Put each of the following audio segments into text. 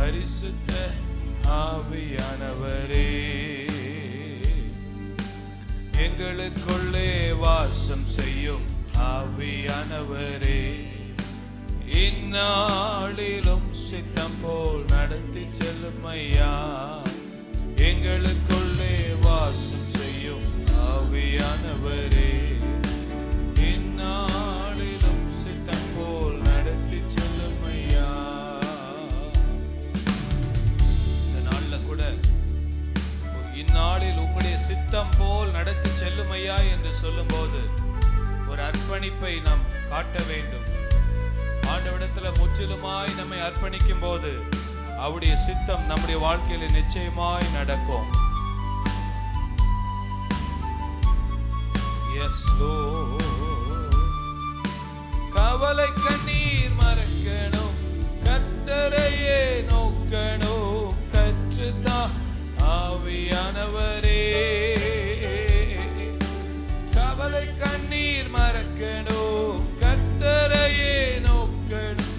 பரிசுத்த ஆவியானவரே, எங்களுக்குள்ளே வாசம் செய்யும் ஆவியானவரே, இந்நாளிலும் சித்தம் போல் நடத்தி செல்லும் ஐயா. எங்களுக்குள்ளே வாசம் செய்யும் ஆவியானவரே, இந்நாளிலும் சித்தம் போல் நடத்தி செல்லும் ஐயா. இந்த நாள்ல கூட இந்நாளில் உங்களுடைய சித்தம் போல் நடத்தி செல்லும் ஐயா என்று சொல்லும் போது ஒரு அர்ப்பணிப்பை நாம் காட்ட வேண்டும். ஆண்டவரிடத்துல முற்றிலுமாய் நம்மை அர்ப்பணிக்கும் போது அவருடைய சித்தம் நம்முடைய வாழ்க்கையில நிச்சயமாய் நடக்கும். Yes Lord. கவலை கண்ணீர் மறக்கணும், கர்த்தரையே நோக்கணும், கற்றுத்தா ஆவியானவரே. கவலை கண்ணீர் மறக்கணும், கர்த்தரையே நோக்கணும்,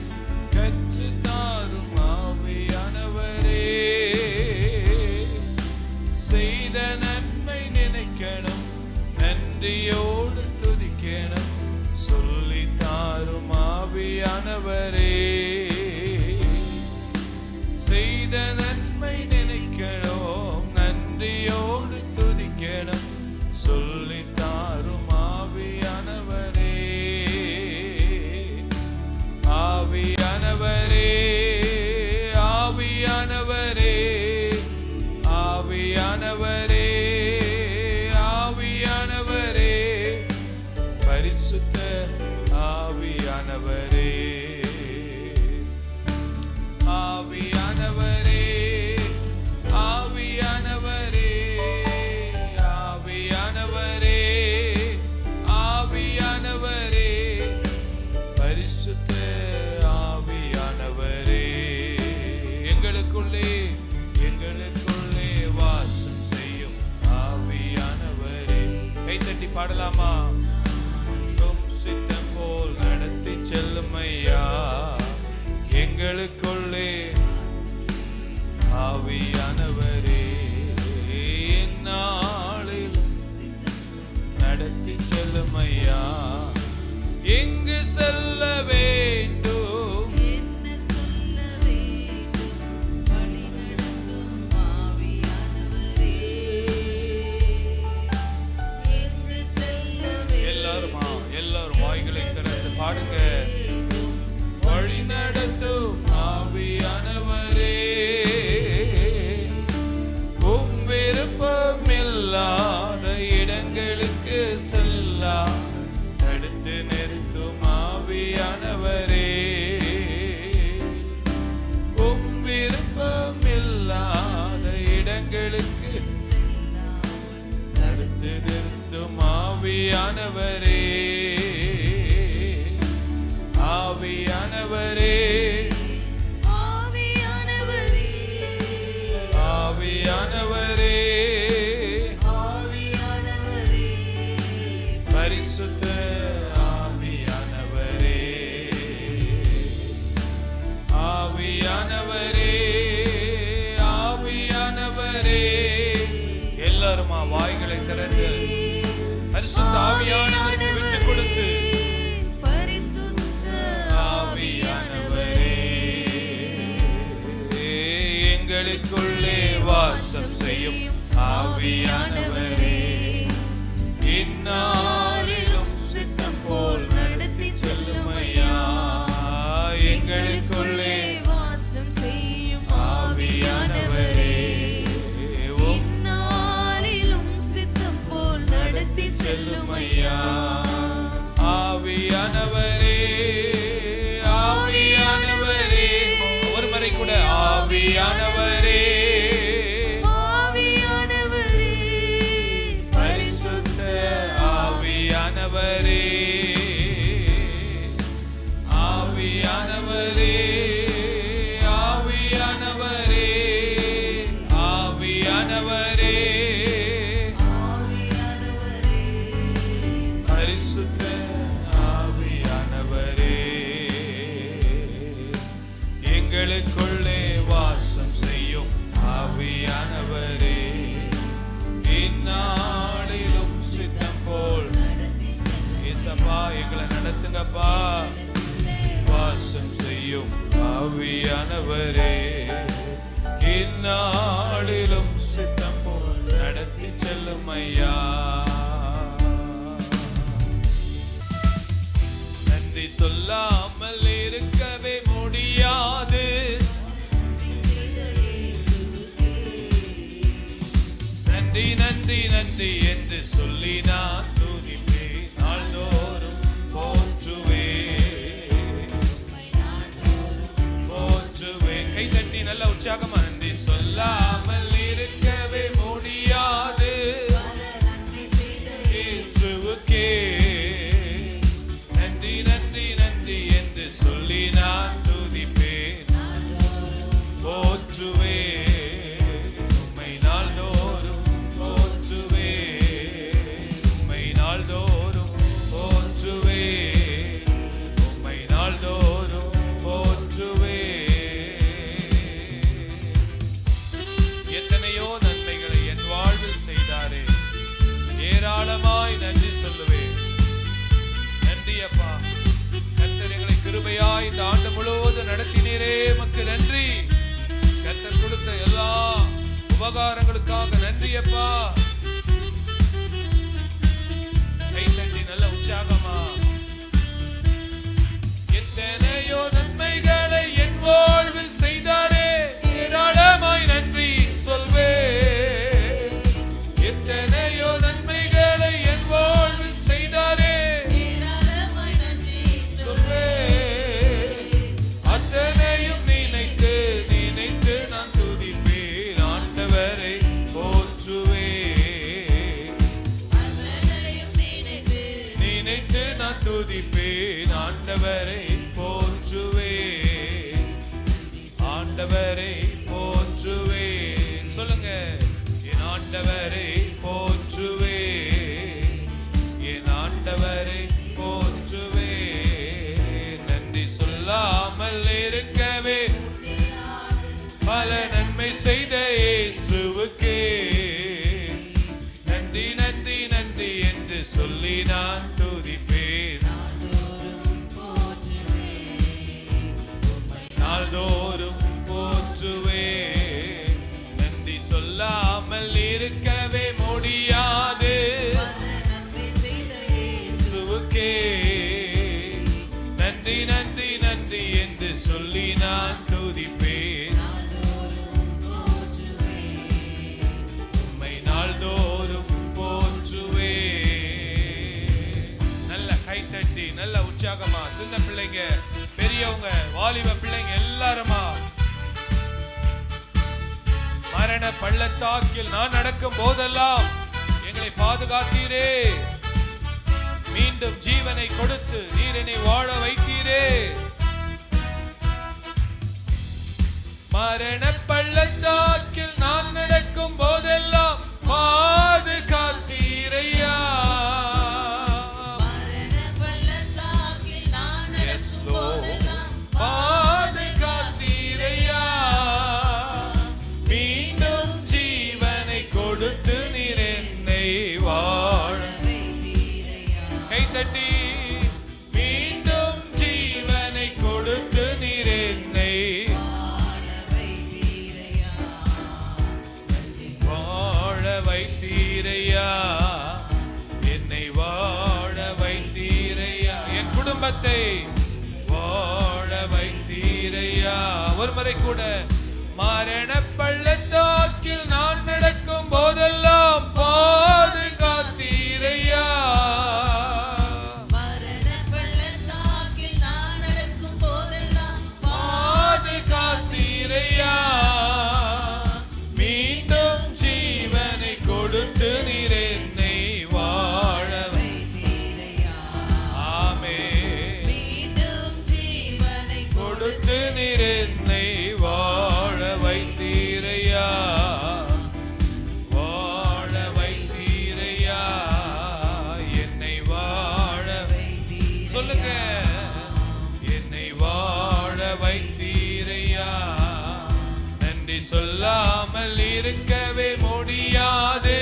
கற்றுத்தாரும் ஆவியானவரே. செய்த நன்மை நினைக்கணும், நன்றியோடு துதிக்கணும், சொல்லித்தாரும் ஆவியானவரே. செய்த நன்மை நினைக்கணும், நன்றியோடு துதிக்கணும், சொல்லித்தாரும் ஆவியானவரே. ஆவியானவரே, ஆவியானவரே, ஆவியானவரே, ஆவியானவரே, பரிசுத்த ஆவியானவரே. ஆவியானவரே, ஆவியானவரே, ஆவியானவரே, ஆவியானவரே, பரிசுத்த ஆவியானவரே, எங்களுக்குள்ளே எங்களுக்குள்ளே வாசம் செய்யும் ஆவியானவரே. கைத்தட்டி பாடலாமா? சித்தம் போல் நடத்தி செல்லும் ஐயா, எங்களுக்குள்ளே ஆவியானவரே, இந்நாளில் நடத்தி செல்லும் ஐயா. எங்கு செல்ல வேண்டும், என்ன சொல்ல வேண்டும், வழி நடத்தும் ஆவியானவரே. எங்கு செல்ல வேண்டும், எல்லாரும் வாய்களை திறந்து பாடுங்க. வழி நடத்தும் ஆவியானவரே, உம் விருப்பம் இல்லாத இடங்களுக்கு செல்லா தடுத்து நிறுத்தும் ஆவியானவரே. உம் விருப்பம் இல்லாத இடங்களுக்கு தடுத்து நிறுத்தும் ஆவியானவரே. ஆவியானவரே, ஆவியானவரே, ஆவியானவரே, ஆவியானவரே, பரிசுத்த ஆவியானவரே. ஆவியானவரே, ஆவியானவரே, எல்லாருமா வாய்களை திறந்து பரிசுத்த ஆவியானவருக்கு விட்டு கொடுத்து எங்களுக்குள்ளே வாசம் செய்யும் ஆவியானவரே, இந்நாளிலும் சித்தம் போல் நடத்தி செல்லும் ஐயா. எங்களுக்குள்ளே வாசம் செய்யும் ஆவியானவரே, இந்நாளிலும் சித்தம் போல் நடத்தி செல்லும் ஐயா. ஆவியானவரே, ஆவியானவரே, ஒரு முறை கூட ஆவியானவரே, ஆவியானவரே, பரிசுத்த ஆவியானவரே, ஆவியானவரே, ஆவியானவரே, ஆவியானவரே, ஆவியானவரே, பரிசுத்த ஆவியானவரே, எங்களுக்குள்ளே வாசம் ஆவியானவரே இந்நாளிலும் சித்தம் போல் நடத்தி செல்லும் ஐயா. நன்றி சொல்லாமல் இருக்கவே முடியாது. நன்றி நன்றி நன்றி என்று சொல்லி நான் துதிப்பேன், நாள்தோறும் போற்றுவேன். கை தட்டி நல்ல உற்சாகமா. நன்றி சொல்லாமல் இருக்கவே முடியாது இயேசுவுக்கே. நன்றி நன்றி நன்றி என்று சொல்லி நான் துதிப்பேன், போற்றுவேன். உம்மை நாள்தோறும் போற்றுவேன், உம்மை நாள்தோறும் போற்றுவேன், உம்மை நாள்தோறும் எத்தனையோ நன்மைகளை என் வாழ்வில் செய்தாரே, ஏராளமாய் நன்றி சொல்லுவேன். நன்றி அப்பா. கர்த்தர் எங்களை கிருபையாய் இந்த ஆண்டு முழுவதும் நடத்தினீரே, உமக்கு நன்றி. கர்த்தர் கொடுத்த எல்லா உபகாரங்களுக்காக நன்றி அப்பா. கை தட்டி நல்ல உற்சாகமா. எத்தனையோ நன்மைகளை என் வாழ்வில் செய்தாரே, ஏராளமாய் நன்றி சொல்வேன். எத்தனையோ நன்மைகளை என் வாழ்வில் செய்தாரே, ஏராளமாய் நன்றி சொல்வேன். அத்தனையும் நினைத்து நினைத்து நான் துதிப்பேன், ஆண்டவரை போற்றுவேன். நினைத்து நான் துதிப்பேன், ஆண்டவரை போற்றுவேன், ஆண்டவரை போற்றுவேன். சொல்லுங்க, என் ஆண்டவரை போற்றுவேன், என் ஆண்டவரை போற்றுவேன். நன்றி சொல்லாமல் இருக்கவே பல நன்மை செய்த இயேசுவுக்கே நன்றி நன்றி நன்றி என்று சொல்லி நான் துதிப்பேன், நாள்தோறும் போற்றுவேன். நன்றி சொல்லாமல் இருக்கவே முடியாது இயேசுவுக்கே. நன்றி நன்றி நன்றி என்று சொல்லி நான் துதிப்பேன், உம்மை நாள்தோறும் போற்றுவேன். நல்ல கை தட்டி நல்ல உற்சாகமா. சின்ன பிள்ளைங்க, பெரியவங்க, வாலிப பிள்ளைங்க எல்லாருமா. மரண பள்ளத்தாக்கில் நான் நடக்கும் போதெல்லாம் எங்களை பாதுகாத்தீரே, மீண்டும் ஜீவனை கொடுத்து நீர் என்னை வாழ வைத்தீரே. மரண பள்ளத்தாக்கில் நான் நடக்கும் போதெல்லாம் பாதுகாத்தீரையா. பாதுகாத்தீரையா, மீண்டும் ஜீவனை கொடுத்து நீர் என்னை வாழ. கை தட்டி. மீண்டும் ஜீவனை கொடுத்து நீர் என்னை வாழ வைத்தீரையா, என்னை வாழ வைத்தீரையா, என் குடும்பத்தை வாழ வைத்தீரையா. ஒரு முறை கூட. மரண பள்ளத்தாக்கில் நான் நடக்கும் போதெல்லாம் பாதுகாத்தீரையா. பாதுகாத்தீரையா, மீண்டும் ஜீவனை கொடுத்து நீர் என்னை வாழ. ஆமே. கொடுத்து நீர் என்னை வாழ வைத்தீரையா, வாழ வைத்தீரையா, என்னை வாழ. சொல்லுங்க, என்னை வாழ வைத்தீரையா. நன்றி சொல்லாமல் இருக்கவே முடியாது.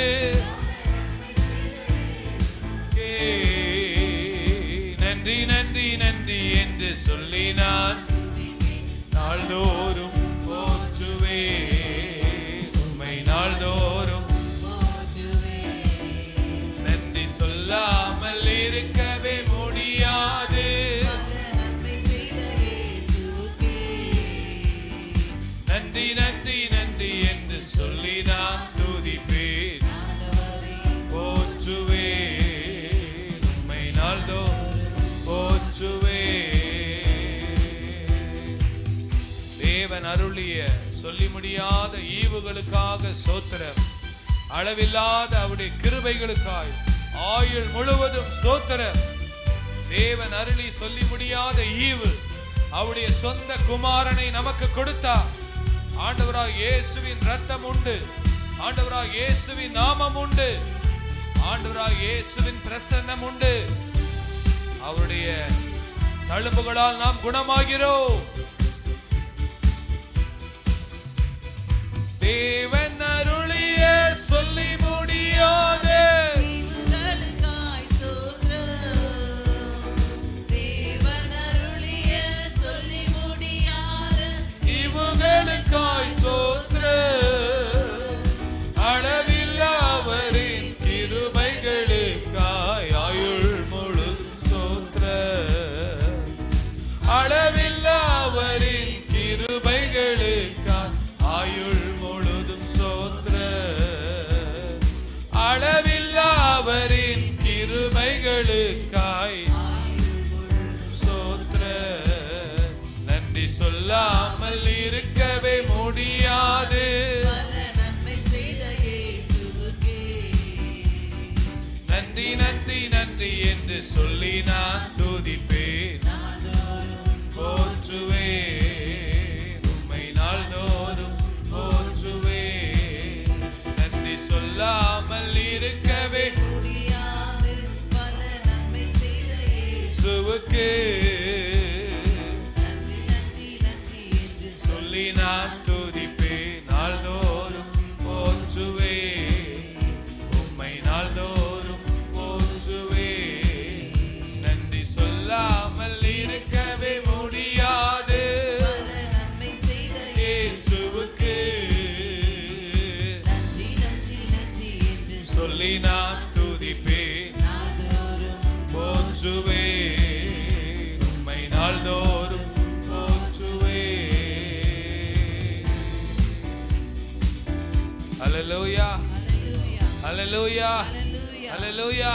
நன்றி நன்றி நன்றி என்று சொல்லி நான் நாள் நாள்தோறும் போற்றுவேன், உம்மை நாள்தோறும் நன்றி சொல்லாமல் இருக்கவே முடியாது. நன்றி நன்றி நன்றி என்று சொல்லி நான் துதிப்பேன், போற்றுவேன், உம்மை நாள்தோறும் போற்றுவேன். தேவன் அருளிய சொல்லி முடியாத ஈவுகளுக்காக ஸ்தோத்திரம், அளவில்லாத அவருடைய கிருபைகளுக்காய் ஆயுள் முழுவதும் ஸ்தோத்திரம். தேவன் அருளி சொல்லி முடியாத ஈவு, அவருடைய சொந்த குமாரனை நமக்கு கொடுத்தார். ஆண்டவராய் இயேசுவின் ரத்தம் உண்டு, ஆண்டவராய் இயேசுவின் நாமம் உண்டு, ஆண்டவராய் இயேசுவின் பிரசன்னம் உண்டு. அவருடைய தழும்புகளால் நாம் குணமாகிறோம். தேவன் அருளிய சொல்லி முடியாத இவுகளுக்காய் ஸ்தோத்திரம், அளவில்லாவரின் கிருபைகளுக்காய் ஆயுள் முழு ஸ்தோத்திரம், அளவில்லாவரின் கிருபைகளுக்காய் ஆயுள் முழுதும் ஸ்தோத்திரம், அளவில்லாவரின் கிருபைகளுக்காய் ஸ்தோத்திரம். நன்றி சொல்லாமல் இருக்கவே முடியாது. நன்றி நன்றி நன்றி என்று சொல்லி நான் துதிப்பேன், போற்றுவேன், உம்மை நாள்தோறும் போற்றுவேன். நன்றி சொல்லாமல் இருக்கவே முடியாது. இயேசுவுக்கு சொல்லி நான் துதிப்பேன், நாள்தோறும் போற்றுவேன், உம்மை நாள்தோறும் போற்றுவேன். நன்றி சொல்லாமல் இருக்கவே முடியாது. இயேசுவுக்கு சொல்லி நான் துதிப்பேன், போற்றுவேன், உம்மை நாள்தோறும் போற்றுவேன். ஹல்லேலூயா, ஹல்லேலூயா, ஹல்லேலூயா.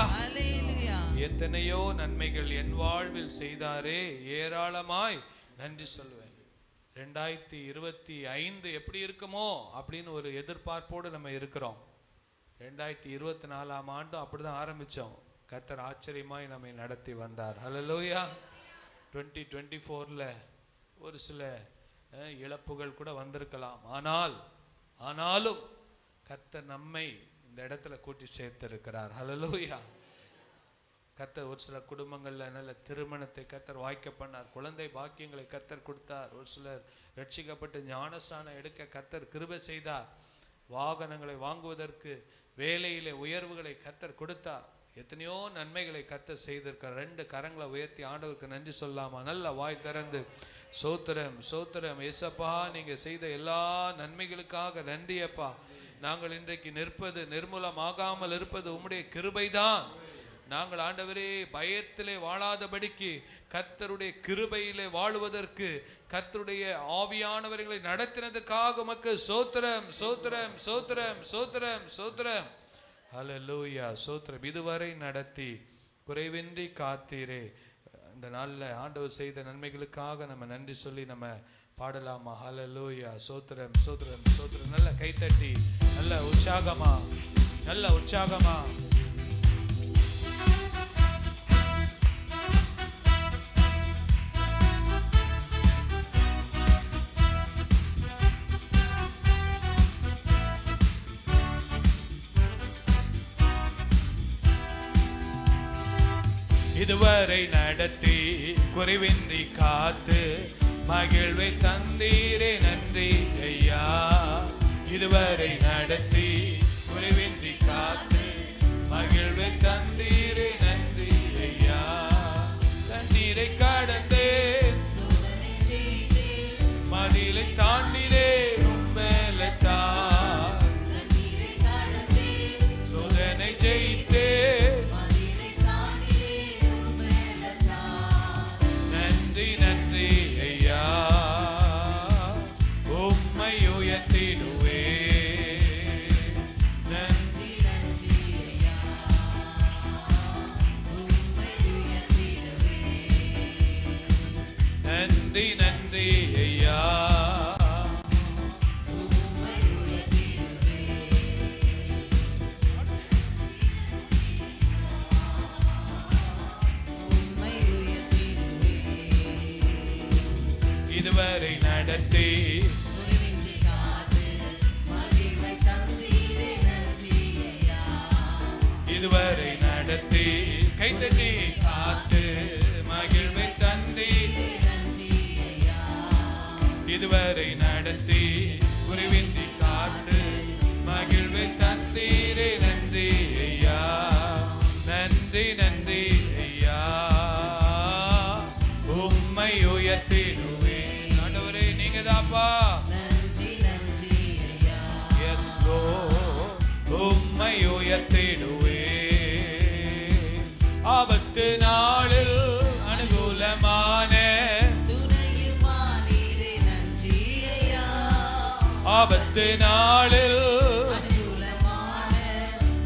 எத்தனையோ நன்மைகள் என் வாழ்வில் செய்தாரே, ஏராளமாய் நன்றி சொல்வேன். 2025 எப்படி இருக்குமோ அப்படின்னு ஒரு எதிர்பார்ப்போடு நம்ம இருக்கிறோம். 2024ஆம் ஆண்டும் அப்படிதான் ஆரம்பிச்சோம். கர்த்தர் ஆச்சரியமாய் நம்மை நடத்தி வந்தார். ஹல்லேலூயா. 2024ல ஒரு சில இழப்புகள் கூட வந்திருக்கலாம். ஆனாலும் கர்த்தர் நம்மை இந்த இடத்துல கூட்டி சேர்த்திருக்கிறார். ஹல்லேலூயா. கர்த்தர் ஒரு சில குடும்பங்களில் நல்ல திருமணத்தை கர்த்தர் வாய்க்க பண்ணார், குழந்தை பாக்கியங்களை கர்த்தர் கொடுத்தார். ஒரு சிலர் ரட்சிக்கப்பட்டு ஞானஸ்நானம் எடுக்க கர்த்தர் கிருபை செய்தார். வாகனங்களை வாங்குவதற்கு வேலையிலே உயர்வுகளை கர்த்தர் கொடுத்தார். எத்தனையோ நன்மைகளை கர்த்தர் செய்திருக்கார். 2 கரங்களை உயர்த்தி ஆண்டவருக்கு நன்றி சொல்லாமா? நல்ல வாய் திறந்து சோத்திரம் சோத்திரம் ஏசப்பா, நீங்க செய்த எல்லா நன்மைகளுக்காக நன்றி அப்பா. நாங்கள் இன்றைக்கு நிற்பது, நிர்மூலமாகாமல் இருப்பது உம்முடைய கிருபைதான். நாங்கள் ஆண்டவரே பயத்திலே வாழாதபடிக்கு கர்த்தருடைய கிருபையிலே வாழுவதற்கு கர்த்தருடைய ஆவியானவர்களை நடத்தினதுக்காக உமக்கு சோத்திரம் சோத்திரம் சோத்திரம் சோத்திரம் சோத்திரம். ஹல்லேலூயா, சோத்திரம். இதுவரை நடத்தி குறைவின்றி காத்தீரே. இந்த நாளில் ஆண்டவர் செய்த நன்மைகளுக்காக நம்ம நன்றி சொல்லி நம்ம பாடலாமா? ஹல்லேலூயா, சோத்திரம் சோத்திரம் சோத்திரம். நல்ல கைத்தட்டி, நல்ல உற்சாகமா, நல்ல உற்சாகமா. இதுவரை நடத்தி குறைவின்றி காத்து மகிழ்வை தந்தீரே நன்றி ஐயா. இதுவரை நடத்தி குறைவின்றி காத்து மகிழ்வை தந்தீரே நன்றி ஐயா. தண்ணீரை கடந்தேன் மதிலை உயர்த்திடுவே. நன்றி நன்றி ஐயா, உம்மை உயர்த்திடுவே. நன்றி நன்றி ஐயா, உம்மை உயர்த்திடுவே. உம்மை உயர்த்திடுவே. இதுவரை நடத்தி குறைவின்றி காத்து மகிழ்வை தந்தீரே நன்றி ஐயா. இதுவரை நடத்தி கைத்தட்டி காத்து மகிழ்வை தந்தீரே. நன்றி ஐயா, இதுவரை நடத்தி குறைவின்றி காத்து மகிழ்வை தந்தீரே. நன்றி ஐயா, நன்றி நன்றி ஐயா, உம்மை உயர்த்திடுவே. ஆண்டவரே நீங்க தாப்பா. நன்றி நன்றி ஐயா, எஸ் லோ, உம்மை உயர்த்திடுவே. ஆபத்து நாளில் அனுகூலமான துணையுமானீரே நன்றி ஐயா. ஆபத்து நாளில் அனுகூலமான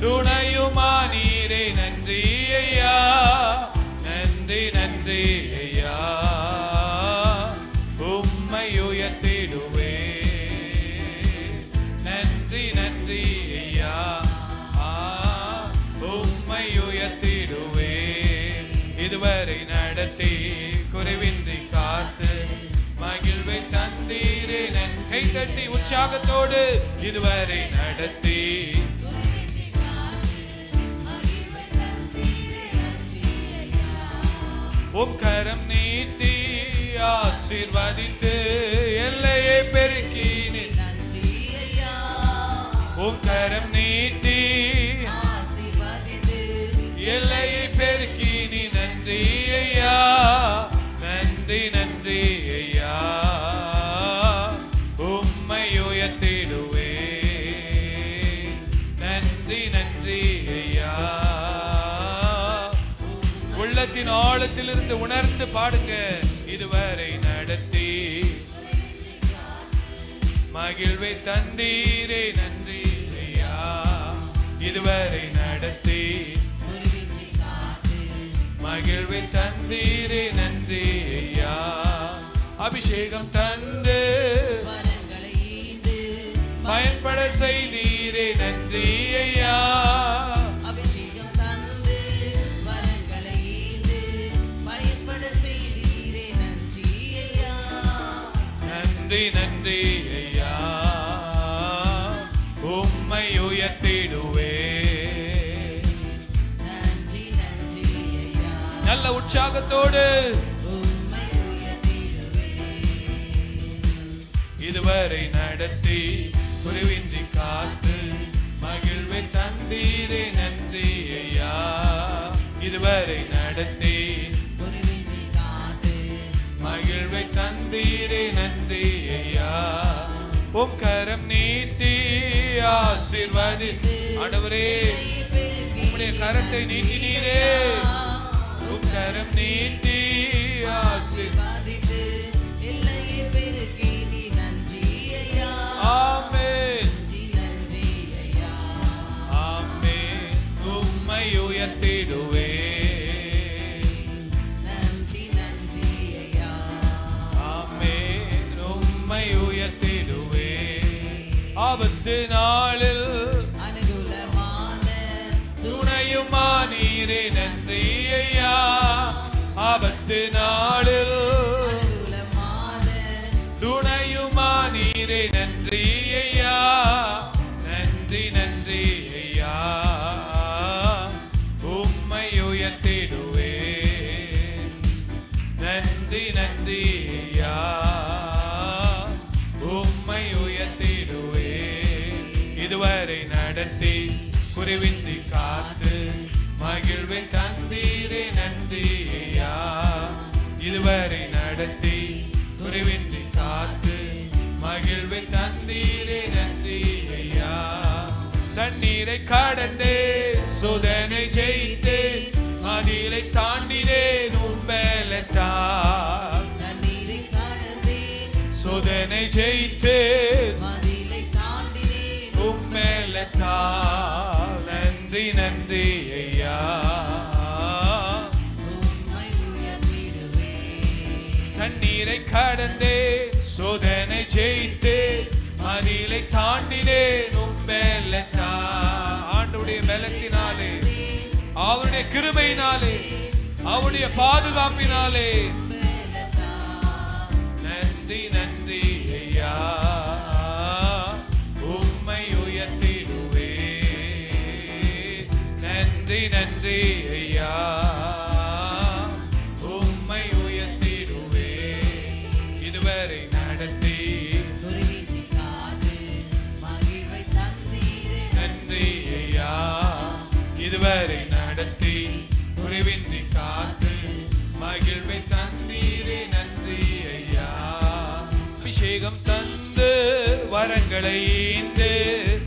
துணையுமானீரே. நன்றி ஐயா, நன்றி நன்றி ஐயா, உம்மை உயர்த்திடுவே. நன்றி நன்றி ஐயா, உம்மை உயர்த்திடுவே. இதுவரை நடத்தி குறைவின்றி காத்து மகிழ்வை தந்தீரே. கை தட்டி உற்சாகத்தோடு இதுவரை நடத்தி குறைவின்றி காத்து மகிழ்வை தந்தீரே நன்றி ஐயா. உம் கரம் நீட்டி ஆசீர்வதித்து எல்லையை பெருக்கினே. நன்றி ஐயா, உம் கரம் நீட்டி ஆசீர்வதித்து எல்லையை பெருக்கினி. நன்றி ஐயா, நன்றி நன்றி ஐயா, உம்மை உயர்த்திடுவே. நன்றி நன்றி ஐயா. உள்ளத்தின் ஆழத்திலிருந்து உணர்ந்து பாடுங்க. இதுவரை நடத்தி மகிழ்வை தந்தீரே. நன்றி ஐயா, இதுவரை நடத்தி குறைவின்றி காத்து மகிழ்வை தந்தீரே. நன்றி ஐயா, அபிஷேகம் தந்து வரங்களை ஈந்து பயன்பட செய்தீரே. நன்றி ஐயா, அபிஷேகம் தந்து வரங்களை ஈந்து பயன்பட செய்தீரே நன்றி ஐயா. நன்றி நன்றி ஐயா, உம்மை உயர்த்திடுவே. நன்றி நன்றி ஐயா, நல்ல உற்சாகத்தோடு உம்மை உயர்த்திடுவே. இதுவரை நடத்தி குறைவின்றி காத்து மகிழ்வை தந்தீரே. நன்றி ஐயா, இதுவரை நடத்தி குறைவின்றி காத்து மகிழ்வை தந்தீரே. நன்றி ஐயா, உம் கரம் நீட்டி ஆசீர்வதி. ஆண்டவரே உம்முடைய கரத்தை நீட்டினீரே. உம் கரம் நீட்டி ஆசீர்வதித்து எல்லையை பெருக்கி நீ நன்றி ஐயா. ஆமென், நன்றி நன்றி ஐயா, ஆமென், உம்மை உயர்த்திடுவே. நன்றி நன்றி ஐயா. ஆமென், உம்மை உயர்த்திடுவே. ஆபத்து நாளில் அனுகூலமான துணையுமானீரே. நன்றி ஐயா, ஆபத்து நாளில் அனுகூலமான துணையுமானீரே. நன்றி ஐயா, நன்றி நன்றி ஐயா, உம்மை உயர்த்திடுவே. நன்றி நன்றி ஐயா, உம்மை உயர்த்திடுவே. இதுவரை நடத்தி குறைவின்றி காத்து மகிழ்வை தந்தீரே. நன்றி ஐயா, இதுவரை நடத்தி குறைவின்றி காத்து மகிழ்வை தந்தீரே. நன்றி ஐயா, தண்ணீரை கடந்தே சோதனை ஜெயித்தே மதிலை தாண்டினேன் உம் பலத்தால். தண்ணீரை கடந்தேன் சோதனை ஜெயித்தேன் மதிலை கடந்தேன், சோதனை ஜெயித்தேன், மதிலை தாண்டினேன். ஆண்டவருடைய பலத்தினாலே, அவருடைய கிருபையினாலே, அவருடைய பாதுகாப்பினாலே. நன்றி நன்றி ஐயா, உம்மை உயர்த்திடுவே. நன்றி நன்றி ஐயா, உம்மை உயர்த்திடுவே. இதுவரை நடத்தி நன்றி ஐயா, இதுவரை நடத்தி குறைவின்றி காத்து மகிழ்வை தந்தீரே. நன்றி ஐயா, அபிஷேகம் தந்து வரங்களை ஈந்து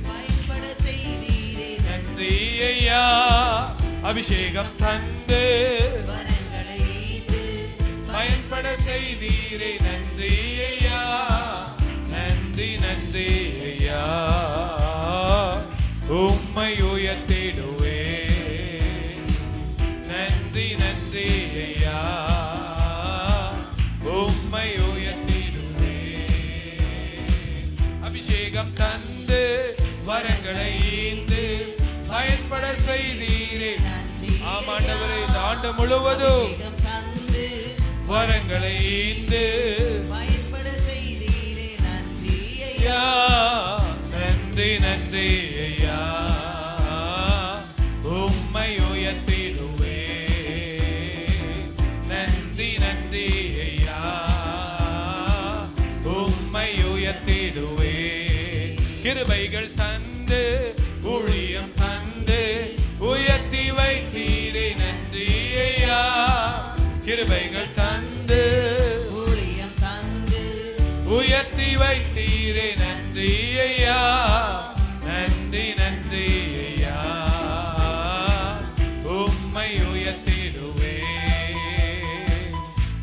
பயன்பட செய்தீரே. நன்றி ஐயா, அபிஷேகம் தந்து வரங்களை ஈந்து பயன்பட செய்தீரே. நன்றி ஐயா, நன்றி நன்றி ஐயா, உம்மை உயர்த்திடுவே. நன்றி நன்றி ஐயா, உம்மை உயர்த்திடுவே. அபிஷேகம் தந்து வரங்களை ஈந்து பயன்பட செய்தீரே. ஆமாண்டவரே, இந்த ஆண்டு முழுவதும் அபிஷேகம் தந்து வரங்களை ஈந்து பயன்பட செய்தீரே. நன்றி ஐயா, ஐயா, நன்றி நன்றி ஐயா, உம்மை உயர்த்திடுவே. நன்றி நன்றி ஐயா, உம்மை உயர்த்திடுவே. கிருபைகள் தந்து ஊழியம் தந்து உயர்த்தி வைத்தீரே. நன்றி ஐயா, கிருபைகள் தந்து ஊழியம் தந்து உயர்த்தி வைத்தீரே. நன்றி ஐயா, நன்றி நன்றி ஐயா, உம்மை உயர்த்திடுவே.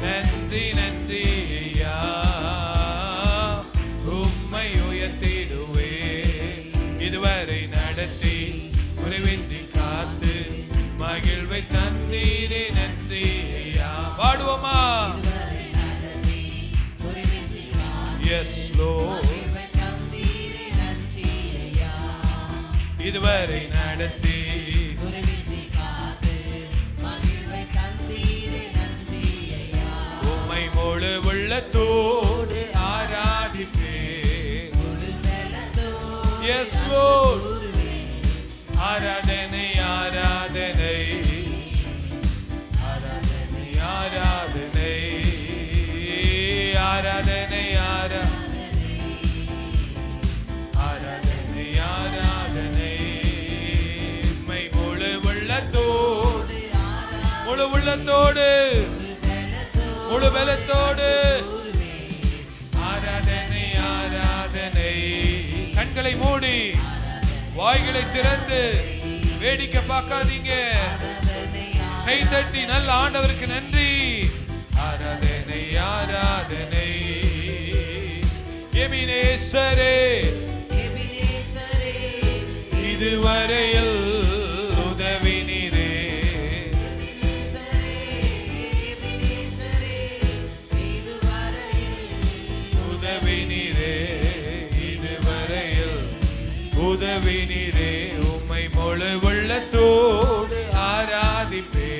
நன்றி நன்றி ஐயா, உம்மை உயர்த்திடுவே. இதுவரை நடத்தி குறைவின்றி காத்து மகிழ்வை தந்தீரே. நன்றி ஐயா. பாடுவோமா? இதுவரை நடத்தி குறைவின்றி காத்து எஸ் லோர்ட். மகிழ்வை தந்தீரே. நன்றி ஐயா, இதுவரை நடத்தி குறைவின்றி காத்து மகிழ்வை தந்தீரே. நன்றி ஐயா, உம்மை முழு உள்ளத்தோடு ஆராதிப்பே. முழு பலத்தோடு எஸ் லோர்ட். கூறுவேன். ஆராதனை ஆராதனை ஆராதனை ஆராதனை ஆராதனை ஆராதனை ஆராதனை. உம்மை முழு உள்ளத்தோடு முழு உள்ளத்தோடு முழு பலத்தோடு ஆராதனை ஆராதனை. கண்களை மூடி வாய்களை திறந்து வேடிக்கை பார்க்காதீங்க. கை தட்டி நல்ல ஆண்டவருக்கு நன்றி. ஆராதனை ஆராதனை. எபினேசரே, எபினேசரே, இதுவரையில் உதவினீரே. எபினேசரே, இதுவரையில் உதவினீரே, இதுவரையில் உதவினீரே. உம்மை முழு உள்ளத்தோடு ஆராதிப்பே.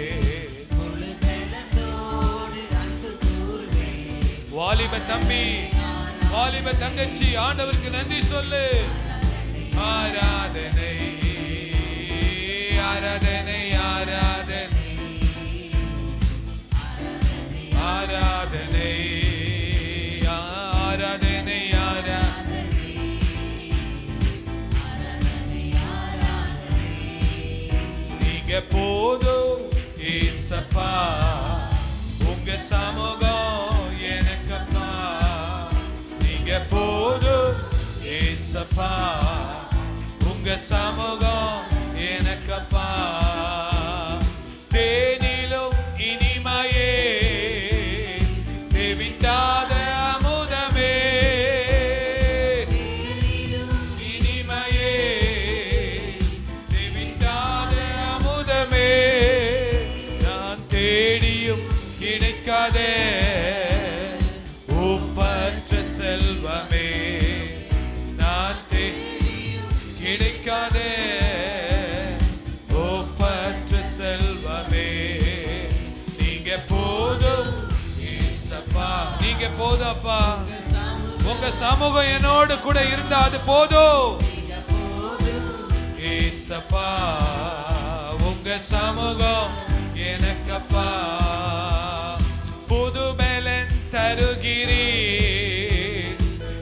முழு பலத்தோடு அன்பு கூறுவேன். வாலிப தம்பி, வாலிப தங்கச்சி, ஆண்டவருக்கு நன்றி சொல்லு. ஆராதனை ஆராதனை ஆராதனை ஆராதனை ஆராதனை ஆராதனை. நீங்க போதும் ஏசப்பா, உங்க சமூகம் எனக்கப்பா. நீங்க போதும் ஏசப்பா, உங்க சமூகம் எனக்கப்பா. தேனிலும் இனிமையே, தேவிட்டாத அமுதமே. தேனிலும் இனிமையே, தேவிட்டாத அமுதமே. நான் தேடியும் கிடைக்காதே கிடைக்காதே. ஒப்பற்ற செல்வமே நீங்க போதும் ஏசப்பா, நீங்க போதும் அப்பா. உங்க சமூகம் என்னோடு கூட இருந்தா அது போதும் ஏசப்பா. உங்க சமூகம் எனக்கப்பா. புது பலன் தருகிறீர்,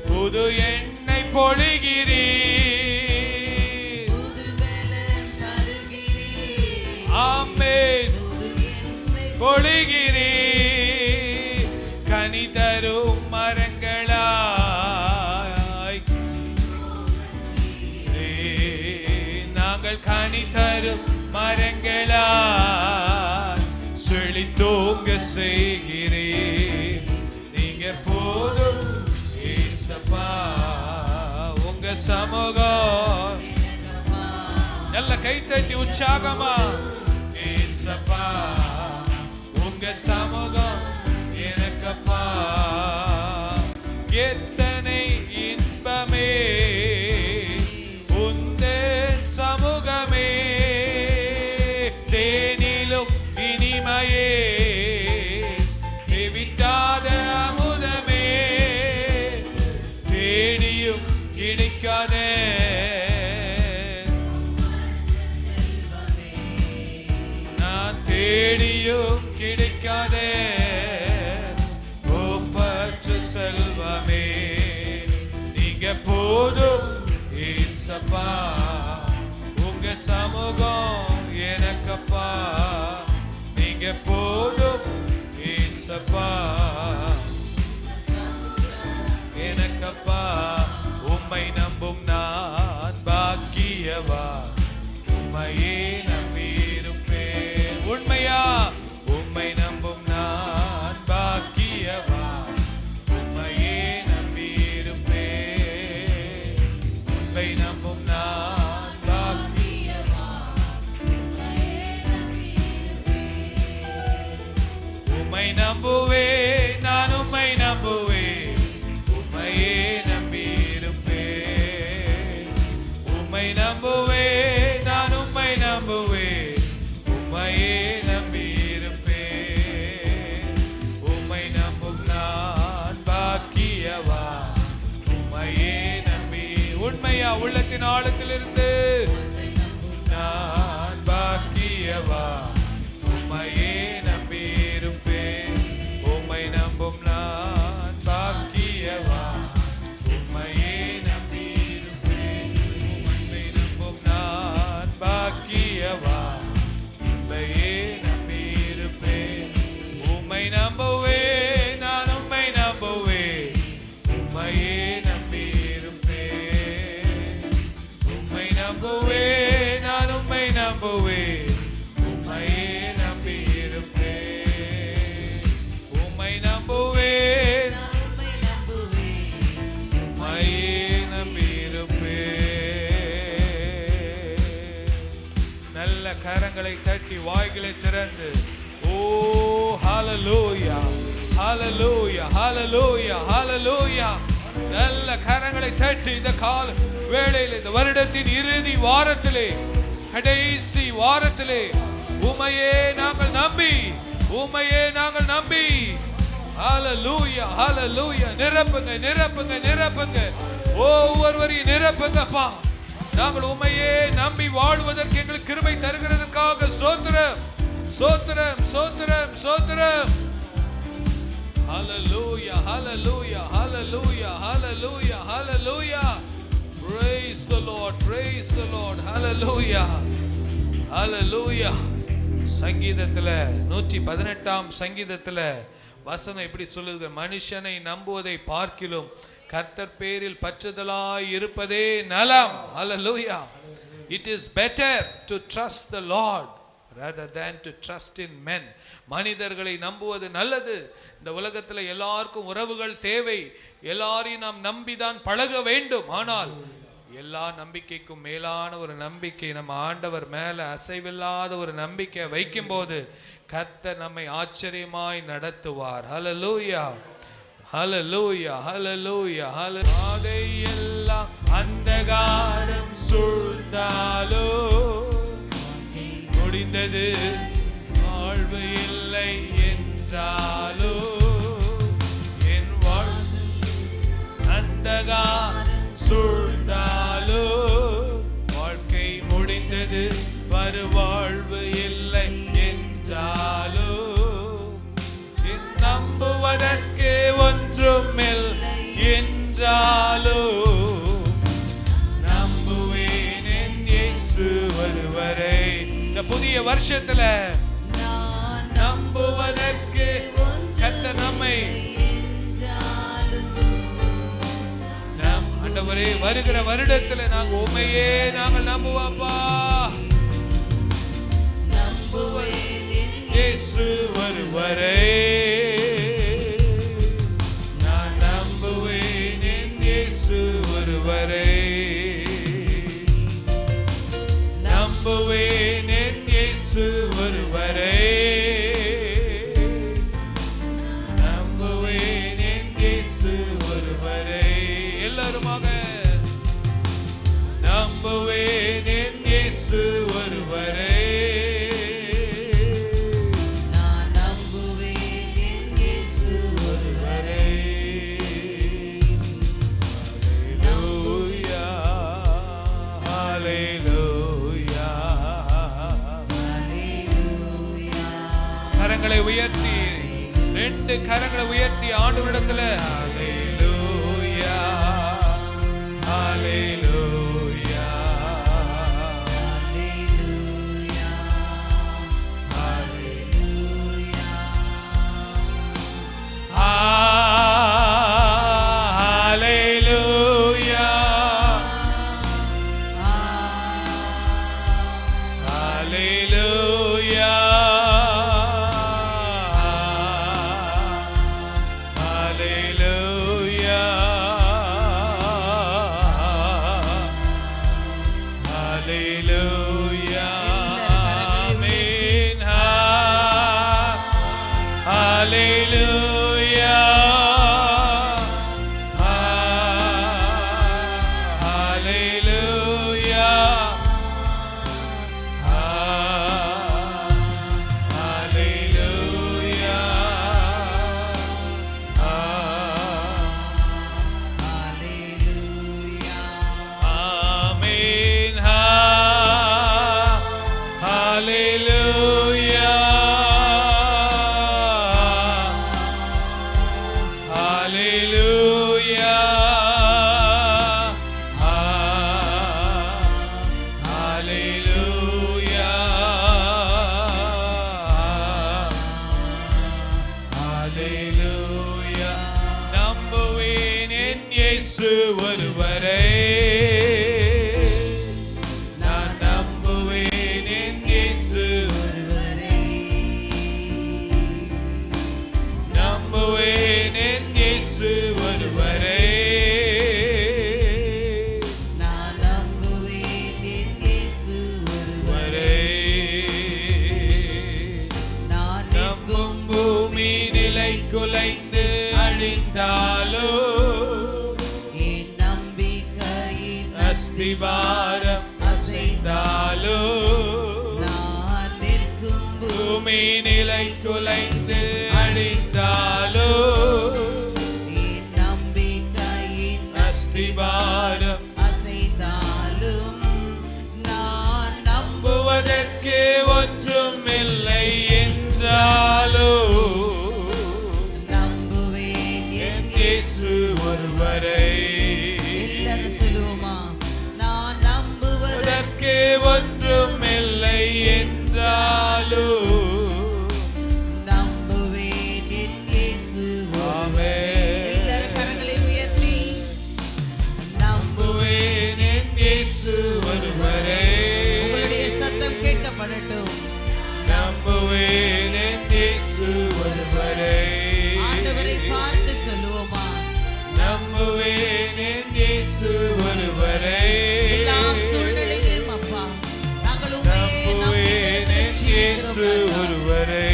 புது எண்ணெய் பொழிகிறீர். ஆமென். பொழிகிறீர். கனி தரும் மரங்களாய் நாங்கள் கனி தரும் மரங்களாய் செழித்தோங்க செய்கிறீர். நீங்க போதும் ஏசப்பா. உங்க சமூகம் நல்ல கைத்தட்டி உற்சாகமா ஏசப்பா. உங்க சமூகம் எனக்கப்பா. எத்தனை இன்பமே உந்தன் சமூகமே, தேனிலும் இனிமையே தேவிட்டாத அமுதமே, தேடியும் கிடைக்காதே. நான் தேடியும் கிடைக்காதே. ஒப்பற்ற செல்வமே நீங்க போதும் ஏசப்பா. உங்க சமூகம் எனக்கப்பா. நீங்க போதும் ஏசப்பா எனக்கப்பா. உம்மை நம்பும் நான் பாக்கியவா, உம்மையே நம்பியிருப்பேன். உண்மையா? உம்மை நம்பும் நான் பாக்கியவா, உம்மையே நம்பியிருப்பேன். உம்மை நம்பும் நான் பாக்கியவா, உம்மை நம்புவேன். நான் உம்மை நம்புவேன், உம்மையே நம்பியிருப்பேன். உம்மை நம்புவேன். நான் உம்மை நம்புவேன், உம்மையே நம்பியிருப்பேன். உம்மை நம்பும் நான் பாக்கியவா, உம்மையே நம்பி. உண்மையா? உள்ளத்தின் ஆழத்திலிருந்து நான் பாக்கியவா, உம்மையே நம்பியிருப்பேன். உம்மை நம்பும் நான் பாக்கியவா, உம்மையே நம்பியிருப்பேன். உம்மை நம்பும் நான் பாக்கியவா, உம்மையே நம்பியிருப்பேன். உம்மை நம்புவேன். நான் உம்மை நம்புவேன், உம்மையே நம்பியிருப்பேன். உம்மை நம்புவேன். நான் உம்மை நம்புவேன், உம்மையே நம்பியிருப்பேன். உம்மை நம்புவேன். உம்மையே நம்பியிருப்பேன். நல்ல கரங்களை தட்டி வாய்களை திறந்து ஓ ஹalleluya ஹalleluya ஹalleluya ஹalleluya. நல்ல கரங்களை தட்டி இந்த கால வேளையில், இந்த வருடத்தின் இறுதி வாரத்திலே, கடைசி வாரத்திலே உம்மையே நாங்கள் நம்பி, உம்மையே நாங்கள் நம்பி. ஹalleluya ஹalleluya. நிரப்புங்க நிரப்புங்க நிரப்புங்க. ஒவ்வொருவரையும் நிரப்புங்கப்பா. நாங்கள் உம்மையே நம்பி வாழ்வதற்கு எங்களுக்கு கிருபை தருகிறதற்காக ஸ்தோத்திரம் ஸ்தோத்திரம் ஸ்தோத்திரம் ஸ்தோத்திரம். ஹalleluya ஹalleluya ஹalleluya ஹalleluya ஹalleluya. Praise the Lord, praise the Lord. Hallelujah hallelujah. சங்கீதத்துல 118ஆம் சங்கீதத்துல வசனம் இப்படி சொல்லுது, மனுஷனை நம்புவதை பார்க்கிலும் கர்த்தர் பேரில் பற்றுதலாய் இருப்பதே நலம். Hallelujah. It is better to trust the Lord rather than to trust in men. மனிதர்களை நம்புவது நல்லது. இந்த உலகத்துல எல்லாருக்கும் உறவுகள் தேவை. எல்லாரையும் நாம் நம்பிதான் பழக வேண்டும். ஆனால் எல்லா நம்பிக்கைக்கும் மேலான ஒரு நம்பிக்கை நம்ம ஆண்டவர் மேல அசைவில்லாத ஒரு நம்பிக்கை வைக்கும் போது கர்த்தர் நம்மை ஆச்சரியமாய் நடத்துவார். ஹல்லேலூயா ஹல்லேலூயா ஹல்லேலூயா ஹல்லேலூயா. அந்தகாரம் சூழ்ந்த முடிந்தது, வாழ்வு இல்லை என்றாலோ என் வாழ்வு அந்தகாரம் சூழ்ந்தாலோ வாழ்க்கை முடிந்தது, மறுவாழ்வு இல்லை என்றாலோ என் நம்புவதற்கு ஒன்றுமில்லை என்றாலோ நம்புவேன் என் இயேசு ஒருவரை. இந்த புதிய வருஷத்துல நம்புவதற்கு கர்த்தர் நம்மை ஆண்டவரே வருகிற வருடத்துல நாங்க உண்மையே நாங்கள் நம்புவாப்பா. நம்புவேன் இயேசு ஒருவரை, நான் நம்புவேன் இயேசு ஒருவரை, நம்புவேன் இயேசு ஒருவரை, நம்புவேன் இயேசு ஒருவரை. எல்லாருமாக நம்புவேன் இயேசு ஒருவரை, நான் நம்புவேன் இயேசு ஒருவரை. ஹல்லேலூயா ஹல்லேலூயா ஹல்லேலூயா. கரங்களை உயர்த்தி, ரெண்டு கரங்களை உயர்த்தி ஆண்டவரிடத்துல ஹல்லேலூயா ஹல்லேலூயா ஹல்லேலூயா ஹல்லேலூயா. ஹல்லேலூயா ஹல்லேலூயா ஹல்லேலூயா ஹல்லேலூயா. ஆமென். ஹல்லேலூயா ஹல்லேலூயா ஹல்லேலூயா ஆமென். ஹல்லேலூயா ஹல்லேலூயா ஹல்லேலூயா ஹல்லேலூயா. நம்புவேன் என் இயேசு ஒருவரை, நான் நம்புவேன் என் இயேசு ஒருவரை, நம்புவேன் என் இயேசு ஒருவரை, நான் நம்புவேன் என் இயேசு ஒருவரை. நான் நம்பும் பூமி நிலை குலைந்து அழிந்தாலோ என் நம்பிக்கையின் அஸ்திபாரம் அசைந்தாலோ நான் நிற்கும் பூமி நிலை குலைந்து அழிந்தாலோ என் நம்பிக்கையின் அஸ்திபாரம் அசைந்தாலும் நான் நம்புவதற்கு ஒன்றுமில்லை என்றாலோ நம்புவேன் என் இயேசு ஒருவரை. எல்லாரும் சொல்லுவோமா? நான் நம்புவதற்கு ஒன்றுமில்லை என்றாலோ நம்புவேன் என் இயேசு ஒருவரை. எல்லாரும் கரங்களை உயர்த்தி நம்புவேன் என் இயேசு ஒருவரை. உங்களுடைய சத்தம் கேட்கப்படட்டும். நம்புவேன் என் இயேசு ஒருவரை. ஆண்டவரை பார்த்து சொல்லுவோமா? நம்புவேன் என் இயேசு ஒருவரை. எல்லா சூழ்நிலைகளிலும் அப்பா நாங்கள் உம்மையே நம்புவேன் இயேசு ஒருவரை.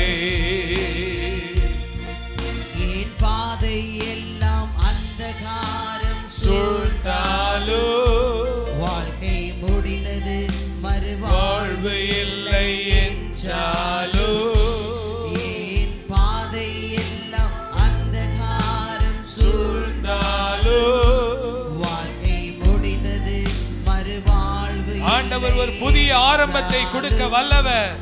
என் பாதை எல்லாம் அந்தகாரம் சூழ்ந்தாலோ வாழ்க்கை முடிந்தது, மறுவாழ்வு இல்லை என்றாலோ ஆண்டவர் ஒரு புதிய ஆரம்பத்தை கொடுக்க வல்லவர்.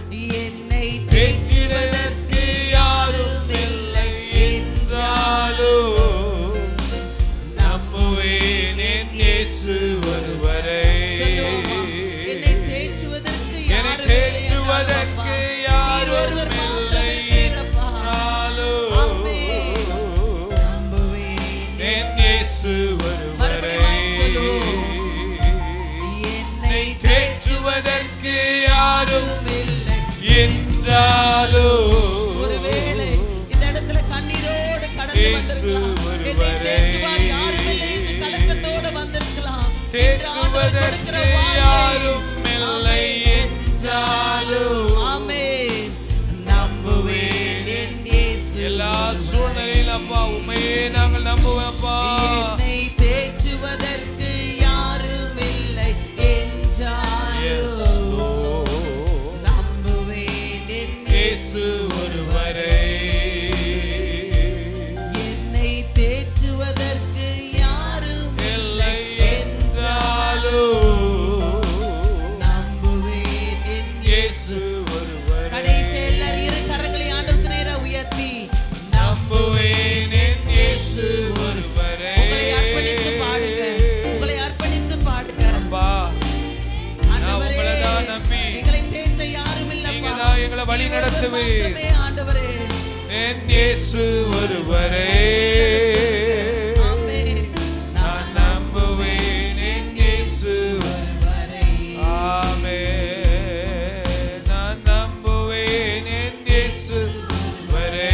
என்னை தேற்றுவதற்கு யாரும் இல்லை என்றாலும் நம்புவேன் என் இயேசு ஒருவரை. என்னை தேற்றுவதற்கு யாரும் தேற்றுவதற்கு யாரும் இல்லை என்றாலும் என் இயேசு ஒருவரை. என்னை தேற்றுவதற்கு யாரும் இல்லை என்றாலும் ஒருவேளை இந்த இடத்துல கண்ணீரோடு கடந்து வந்திருக்கலாம். என்னை தேற்றுவார் யாரும் இல்லை என்று கலக்கத்தோடு வந்திருக்கலாம். தேற்றுவதற்கு யாரும் இல்லை என்றாலும் ஆமென் நம்புவேன் என் இயேசு. எல்லா சூழ்நிலையிலும் அப்பா உம்மையே நாங்கள் நம்புவோம் அப்பா. என்னை தேற்றுவதற்கு யாரும் இல்லை என்றாலும் நம்புவேன் என் இயேசு ஒருவரை. என்னை தேற்றுவதற்கு யாரும் இல்லை என்றாலும் நம்புவேன் என் இயேசு ஒருவரை. கடைசி எல்லாரும் இரு கரங்களை ஆண்டவருக்கு நேரா உயர்த்தி நம்புவேன் என் இயேசு ஒருவரை. உங்களை அர்ப்பணித்து பாடுங்க, உங்களை அர்ப்பணித்து பாடுங்க. அப்பா ஆண்டவரே, உங்களை தான் நம்பி எங்களை தேற்ற யாரும் இல்லப்பா. நீங்க தான் எங்களை வழி நீர் ஒருவர் நடத்துவீர். மாத்திரமே ஆண்டவரே. என் இயேசு ஒருவரை. ஆமென். நான் நம்புவேன் என் இயேசு ஒருவரை. ஆமென். நான் நம்புவேன் என் இயேசு ஒருவரை.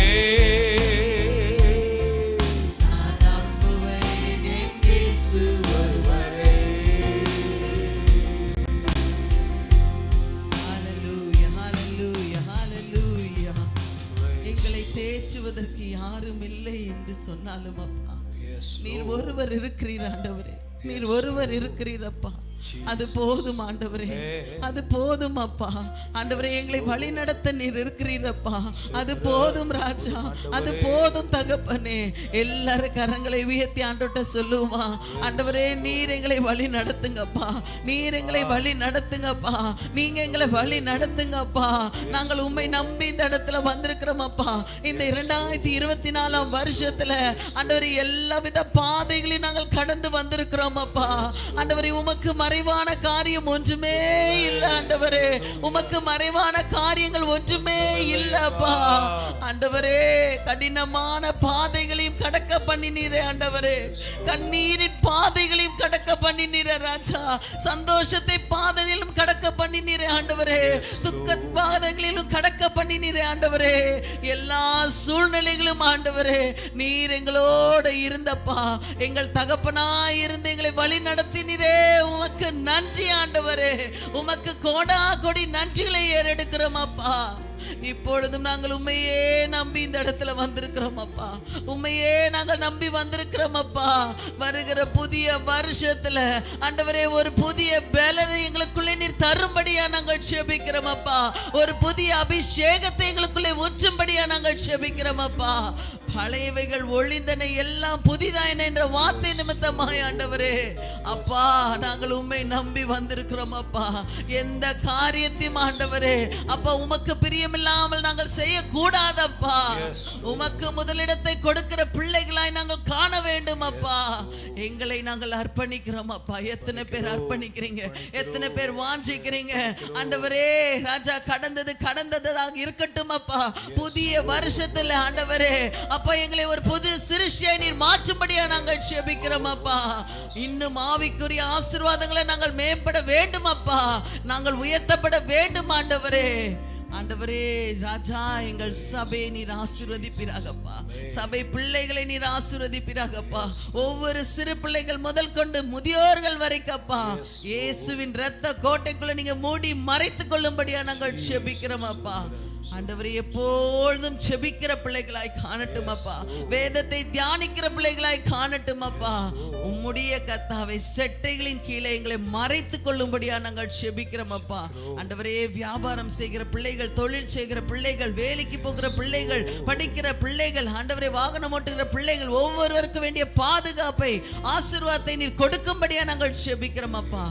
நான் நம்புவேன் என் இயேசு ஒருவரை. ஹalleluya, ஹalleluya, ஹalleluya. எங்களை தேற்றுவதற்கு யாரும் இல்லை என்று சொன்னாலும் அப்பா, நீர் ஒருவர் இருக்கிறீர் ஆண்டவரே. நீர் ஒருவர் இருக்கிறீரப்பா. அது போதும் ஆண்டவரே, அது போதும் அப்பா. ஆண்டவரே, எங்களை வழி நடத்த நீர் இருக்கிறீரப்பா. அது போதும் ராஜா, அது போதும் தகப்பனே. எல்லாரும் கரங்களை உயர்த்தி ஆண்டவர்ட்ட சொல்லுமா, ஆண்டவரே நீர் எங்களை வழி நடத்துங்கப்பா, நீர் எங்களை வழி நடத்துங்கப்பா, நீங்க எங்களை வழி நடத்துங்கப்பா. நாங்கள் உம்மை நம்பி இந்த இடத்துல வந்திருக்கிறோம் அப்பா. இந்த 2024 வருஷத்துல ஆண்டவரே எல்லா வித பாதைகளையும் நாங்கள் கடந்து வந்திருக்கிறோம் அப்பா. ஆண்டவரே, உமக்கு மறைவான காரியம் ஒன்றுமே இல்ல ஆண்டவரே. உமக்கு மறைவான காரியங்கள் ஒன்றுமே இல்லப்பா. ஆண்டவரே, கடினமான பாதைகளையும் கடக்க பண்ணினீரே ஆண்டவரே. கண்ணீரின் பாதைகளையும் கடக்க பண்ணினீரே ராஜா. சந்தோஷத்தை பாதையிலும் கடக்க பண்ணினீரே ஆண்டவரே. துக்க பாதைகளிலும் கடக்க பண்ணினீரே ஆண்டவரே. எல்லா சூழ்நிலைகளும் ஆண்டவரே நீர் எங்களோட இருந்தப்பா. எங்கள் தகப்பனாய் இருந்து எங்களை வழி நடத்தினீரே. உமக்கு நன்றி ஆண்டவரே. உமக்கு கோடா கோடி நன்றிகளை ஏறெடுக்கிறோம் அப்பா. இப்பொழுதும் நாங்கள் உண்மையே நம்பி இந்த இடத்துல வந்திருக்கிறோம் அப்பா. உண்மையே நாங்கள் நம்பி வந்திருக்கிறோம் அப்பா. வருகிற புதிய வருஷத்துல ஆண்டவரே ஒரு புதிய பலனை எங்களுக்குள்ளே நீர் தரும்படியா நாங்கள் ஜெபிக்கிறோம் அப்பா. ஒரு புதிய அபிஷேகத்தை எங்களுக்குள்ளே ஊற்றும்படியா நாங்கள் ஜெபிக்கிறோம் அப்பா. பழையவைகள் ஒளிந்தன, எல்லாம் புதிதாயின என்ற வார்த்தை நிமித்தமாய் ஆண்டவரே அப்பா நாங்கள் உம்மை நம்பி வந்திருக்கிறோம் அப்பா. எந்த காரியத்தையும் ஆண்டவரே அப்பா உமக்கு பிரியமில்லாமல் நாங்கள் செய்யக்கூடாதப்பா. உமக்கு முதலிடத்தை கொடுக்கிற பிள்ளைகளாய் நாங்கள் காண வேண்டும் அப்பா. எங்களை நாங்கள் அர்ப்பணிக்கிறோம் அப்பா. எத்தனை பேர் அர்ப்பணிக்கிறீங்க, எத்தனை பேர் வாஞ்சிக்கிறீங்க ஆண்டவரே ராஜா. கடந்ததாக இருக்கட்டும் அப்பா. புதிய வருஷத்துல ஆண்டவரே அப்பா எங்களை ஒரு புது சிருஷ்டியை நீர் மாற்றும்படியா நாங்கள் ஜெபிக்கிறோம் அப்பா. இன்னும் ஆவிக்குரிய ஆசீர்வாதங்களை நாங்கள் மேம்பட வேண்டும் அப்பா. நாங்கள் உயர்த்தப்பட வேண்டும் ஆண்டவரே. ஆண்டவரே ராஜா, எங்கள் சபையை நீர் ஆசீர்வதிப்பீராகப்பா. சபை பிள்ளைகளை நீர் ஆசீர்வதிப்பீராகப்பா. ஒவ்வொரு சிறு பிள்ளைகள் முதல் கொண்டு முதியோர்கள் வரைக்கப்பா இயேசுவின் இரத்த கோட்டைக்குள்ள நீங்க மூடி மறைத்துக் கொள்ளும்படியா நாங்கள் ஜெபிக்கிறோம் அப்பா. ஆண்டவரே எப்பொழுதும் ஜெபிக்கிற பிள்ளைகளாய் காணட்டும் அப்பா. வேதத்தை தியானிக்கிற பிள்ளைகளாய் காணட்டும் அப்பா. உம்முடைய கத்தாவை செட்டைகளின் கீழே எங்களை மறைத்துக் கொள்ளும்படியா நாங்கள் செபிக்கிறோம் அப்பா. ஆண்டவரே, வியாபாரம் செய்கிற பிள்ளைகள், தொழில் செய்கிற பிள்ளைகள், வேலைக்கு போகிற பிள்ளைகள், படிக்கிற பிள்ளைகள், ஆண்டவரே வாகனம் ஓட்டுகிற பிள்ளைகள், ஒவ்வொருவருக்கும் வேண்டிய பாதுகாப்பை, ஆசீர்வாதத்தை நீர் கொடுக்கும்படியா நாங்கள் செபிக்கிறோம் அப்பா.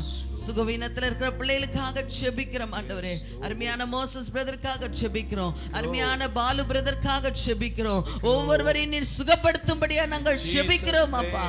சுகவீனத்தில் இருக்கிற பிள்ளைகளுக்காக செபிக்கிறோம் ஆண்டவரே. அருமையான மோசஸ் பிரதருக்காக செபிக்கிறோம். அருமையான பாலு பிரதருக்காக செபிக்கிறோம். ஒவ்வொருவரையும் நீர் சுகப்படுத்தும்படியா நாங்கள் செபிக்கிறோம் அப்பா.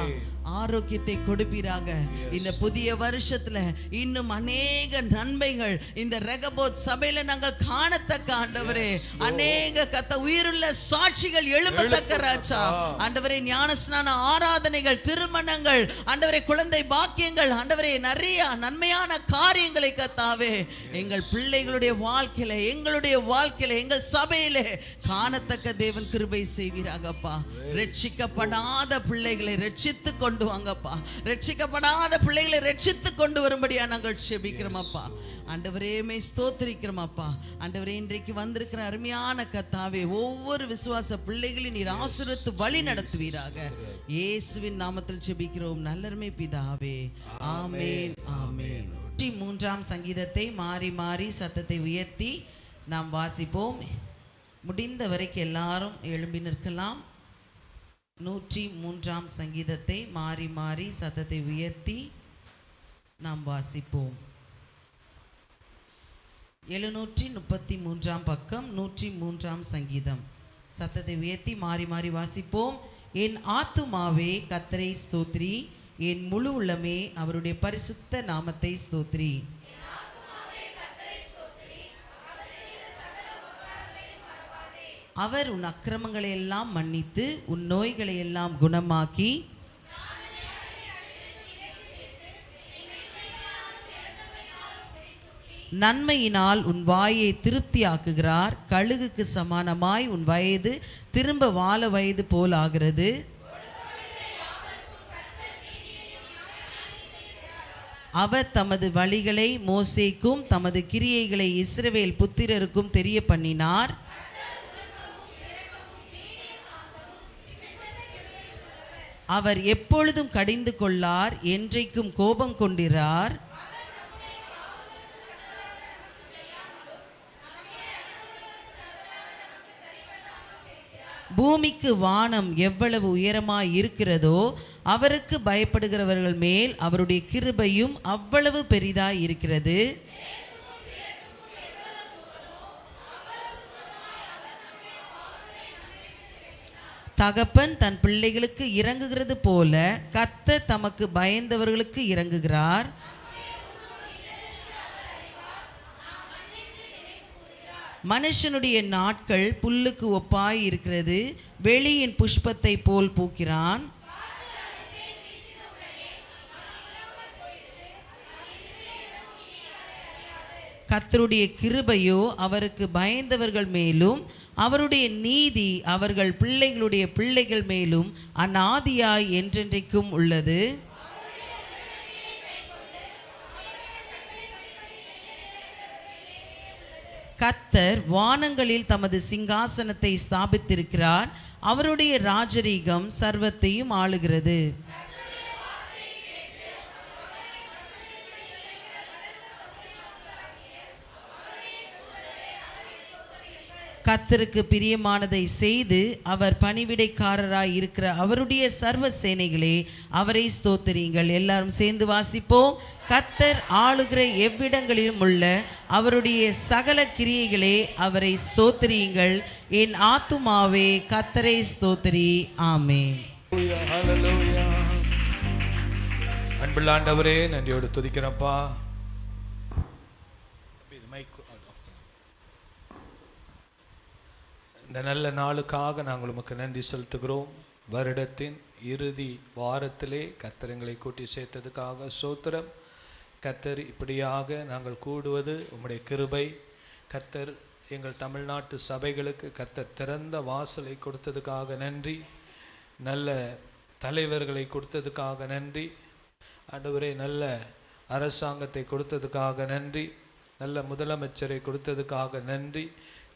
ஆரோக்கியத்தை கொடுப்பீராக. இந்த புதிய வருஷத்துல இன்னும் அநேக நன்மைகள் இந்த ரெகபோத் சபையில நாங்கள் காணத்தக்க ஆண்டவரே, அநேக கத்த உயிருள்ள சாட்சிகள் எழும்பத்தக்க ராஜா ஆண்டவரே, ஞானஸ்நான ஆராதனைகள், திருமணங்கள், ஆண்டவரே குழந்தை பாக்கியங்கள், ஆண்டவரே நிறைய நன்மையான காரியங்களை கத்தாவே எங்கள் பிள்ளைகளுடைய வாழ்க்கையில, எங்களுடைய வாழ்க்கையில, எங்கள் சபையிலே காணத்தக்க தேவன் கிருபை செய்வீராகப்பா. ரட்சிக்கப்படாத பிள்ளைகளை ரட்சித்து கொண்டு வாங்கப்பா. ரட்சிக்கப்படாத பிள்ளைகளை ரட்சித்து கொண்டு வரும்படியா நாங்கள் செபிக்கிறோம் அப்பா. ஆண்டவரே மே ஸ்தோத்திரிக்கிறோம் அப்பா. ஆண்டவரே, இன்றைக்கு வந்திருக்கிற அருமையான கத்தாவே ஒவ்வொரு விசுவாச பிள்ளைகளையும் நீர் ஆசீர்வதித்து வழி நடத்துவீராக. இயேசுவின் நாமத்தில் செபிக்கிறோம் நல்லருமை பிதாவே, ஆமென் ஆமென். 3ஆம் சங்கீதத்தை மாறி மாறி சத்தத்தை உயர்த்தி நாம் வாசிப்போம். முடிந்த வரைக்கும் எல்லாரும் எழும்பி நிற்கலாம். 103ஆம் சங்கீதத்தை மாறி மாறி சத்தத்தை உயர்த்தி நாம் வாசிப்போம். 733ஆம் பக்கம் 103ஆம் சங்கீதம். சத்தத்தை உயர்த்தி மாறி மாறி வாசிப்போம். என் ஆத்துமாவே கர்த்தரை ஸ்தோத்திரி, என் முழு உள்ளமே அவருடைய பரிசுத்த நாமத்தை ஸ்தோத்திரி. அவர் உன் அக்கிரமங்களை எல்லாம் மன்னித்து உன் நோய்களை எல்லாம் குணமாக்கி நன்மையினால் உன் வாயை திருப்தியாக்குகிறார். கழுகுக்கு சமானமாய் உன் வயது திரும்ப வாழ வயது போல் ஆகிறது. அவர் தமது வழிகளை மோசேக்கும் தமது கிரியைகளை இஸ்ரவேல் புத்திரருக்கும் தெரிய பண்ணினார். அவர் எப்பொழுதும் கடிந்து கொள்ளார், என்றைக்கும் கோபம் கொண்டிரார். பூமிக்கு வானம் எவ்வளவு உயரமாய் இருக்கிறதோ அவருக்கு பயப்படுகிறவர்கள் மேல் அவருடைய கிருபையும் அவ்வளவு பெரிதாய் இருக்கிறது. தகப்பன் தன் பிள்ளைகளுக்கு இறங்குகிறது போல கர்த்தர் தமக்கு பயந்தவர்களுக்கு இறங்குகிறார். மனுஷனுடைய நாட்கள் புல்லுக்கு ஒப்பாய் இருக்கிறது, வெளியின் புஷ்பத்தை போல் பூக்கிறான். கர்த்தருடைய கிருபையோ அவருக்கு பயந்தவர்கள் மேலும் அவருடைய நீதி அவர்கள் பிள்ளைகளுடைய பிள்ளைகள் மேலும் அநாதியாய் என்றென்றைக்கும் உள்ளது. கர்த்தர் வானங்களில் தமது சிங்காசனத்தை ஸ்தாபித்திருக்கிறார். அவருடைய ராஜரீகம் சர்வத்தையும் ஆளுகிறது. கர்த்தருக்கு பிரியமானதை செய்து அவர் பணிவிடைக்காரராய் இருக்கிற அவருடைய சர்வ சேனைகளே அவரை ஸ்தோத்திரியுங்கள். எல்லாரும் சேர்ந்து வாசிப்போம். கர்த்தர் ஆளுகிற எவ்விடங்களிலும் உள்ள அவருடைய சகல கிரியைகளே அவரை ஸ்தோத்திரியுங்கள். என் ஆத்துமாவே கர்த்தரை ஸ்தோத்திரி. ஆமென். அன்புள்ள ஆண்டவரே, நன்றியோடு துதிக்கிறப்பா. இந்த நல்ல நாளுக்காக நாங்கள் உமக்கு நன்றி செலுத்துகிறோம். வருடத்தின் இறுதி வாரத்திலே கர்த்தர் எங்களை கூட்டி சேர்த்ததுக்காக ஸ்தோத்திரம். கர்த்தர் இப்படியாக நாங்கள் கூடுவது உம்முடைய கிருபை. கர்த்தர் எங்கள் தமிழ்நாட்டு சபைகளுக்கு கர்த்தர் திறந்த வாசலை கொடுத்ததுக்காக நன்றி. நல்ல தலைவர்களை கொடுத்ததுக்காக நன்றி ஆண்டவரே. நல்ல அரசாங்கத்தை கொடுத்ததுக்காக நன்றி. நல்ல முதலமைச்சரை கொடுத்ததுக்காக நன்றி.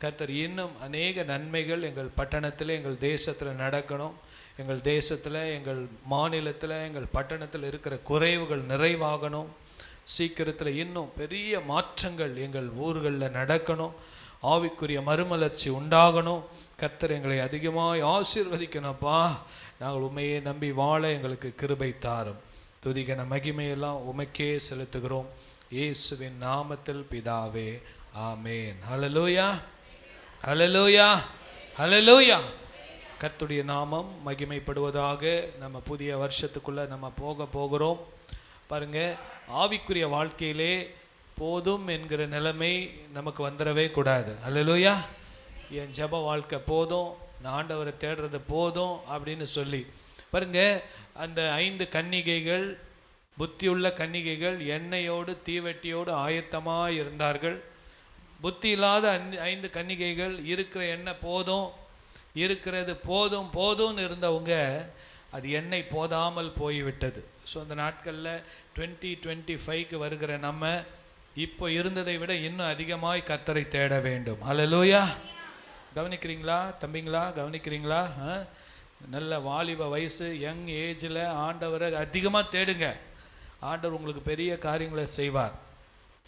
கர்த்தர் இன்னும் அநேக நன்மைகள் எங்கள் பட்டணத்தில் எங்கள் தேசத்தில் நடக்கணும். எங்கள் தேசத்தில், எங்கள் மாநிலத்தில், எங்கள் பட்டணத்தில் இருக்கிற குறைவுகள் நிறைவாகணும். சீக்கிரத்தில் இன்னும் பெரிய மாற்றங்கள் எங்கள் ஊர்களில் நடக்கணும். ஆவிக்குரிய மறுமலர்ச்சி உண்டாகணும். கர்த்தர் எங்களை அதிகமாக ஆசீர்வதிக்கணும்ப்பா. நாங்கள் உண்மையை நம்பி வாழ எங்களுக்கு கிருபை தாரும். துதிகன மகிமையெல்லாம் உமக்கே செலுத்துகிறோம். இயேசுவின் நாமத்தில் பிதாவே, ஆமேன். ஹல்லேலூயா, ஹல்லேலூயா, ஹல்லேலூயா. கர்த்தருடைய நாமம் மகிமைப்படுவதாக. நம்ம புதிய வருஷத்துக்குள்ளே நம்ம போகிறோம். பாருங்க, ஆவிக்குரிய வாழ்க்கையிலே போதும் என்கிற நிலைமை நமக்கு வந்துடவே கூடாது. ஹல்லேலூயா. என் ஜெப வாழ்க்கை போதும், நான் ஆண்டவரை தேடுறது போதும் அப்படின்னு சொல்லி பாருங்க. அந்த 5 கன்னிகைகள், புத்தியுள்ள கன்னிகைகள், எண்ணெயோடு தீவெட்டியோடு ஆயத்தமாக இருந்தார்கள். புத்தி இல்லாத 5 கன்னிகைகள் இருக்கிற எண்ணெய் போதும், இருக்கிறது போதும் போதும்னு இருந்தவங்க அது எண்ணெய் போதாமல் போய்விட்டது. ஸோ அந்த நாட்களில் 2025க்கு வருகிற நம்ம இப்போ இருந்ததை விட இன்னும் அதிகமாய் கர்த்தரை தேட வேண்டும். ஹல்லேலூயா. கவனிக்கிறீங்களா தம்பிங்களா? கவனிக்கிறீங்களா? நல்ல வாலிப வயசு, யங் ஏஜில் ஆண்டவரை அதிகமாக தேடுங்க. ஆண்டவர் உங்களுக்கு பெரிய காரியங்களை செய்வார்.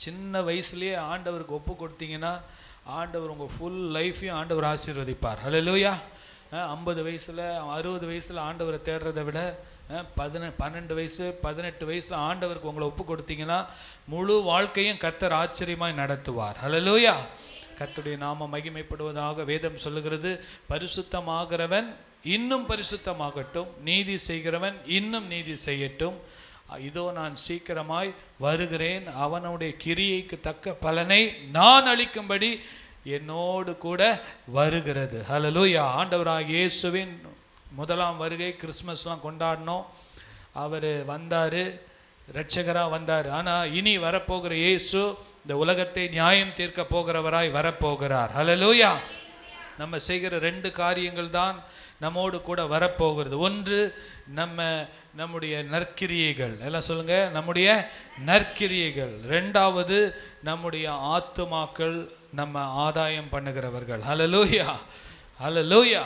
சின்ன வயசுலேயே ஆண்டவருக்கு ஒப்பு கொடுத்தீங்கன்னா ஆண்டவர் உங்கள் ஃபுல் லைஃப்பையும் ஆண்டவர் ஆசீர்வதிப்பார். ஹல்லேலூயா. 50 வயசில் 60 வயசில் ஆண்டவரை தேடுறதை விட 12 வயசு 18 வயசில் ஆண்டவருக்கு உங்களை ஒப்பு கொடுத்தீங்கன்னா முழு வாழ்க்கையும் கர்த்தர் ஆச்சரியமாய் நடத்துவார். ஹல்லேலூயா. கர்த்தருடைய நாமம் மகிமைப்படுவதாக. வேதம் சொல்லுகிறது, பரிசுத்தமாகிறவன் இன்னும் பரிசுத்தமாகட்டும், நீதி செய்கிறவன் இன்னும் நீதி செய்யட்டும். இதோ நான் சீக்கிரமாய் வருகிறேன், அவனுடைய கிரியைக்கு தக்க பலனை நான் அளிக்கும்படி என்னோடு கூட வருகிறது. ஹல்லேலூயா. ஆண்டவராகிய இயேசுவின் முதலாம் வருகை, கிறிஸ்மஸ்லாம் கொண்டாடினோம். அவர் வந்தார், இரட்சகராக வந்தார். ஆனால் இனி வரப்போகிற இயேசு இந்த உலகத்தை நியாயம் தீர்க்க போகிறவராய் வரப்போகிறார். ஹல்லேலூயா. நம்ம செய்கிற 2 காரியங்கள் தான் நம்மோடு கூட வரப்போகிறது. ஒன்று நம்முடைய நற்கிரியைகள், எல்லாம் சொல்லுங்க, நம்முடைய நற்கிரியைகள். 2வது நம்முடைய ஆத்துமாக்கள், நம்ம ஆதாயம் பண்ணுகிறவர்கள். ஹல்லேலூயா, ஹல்லேலூயா.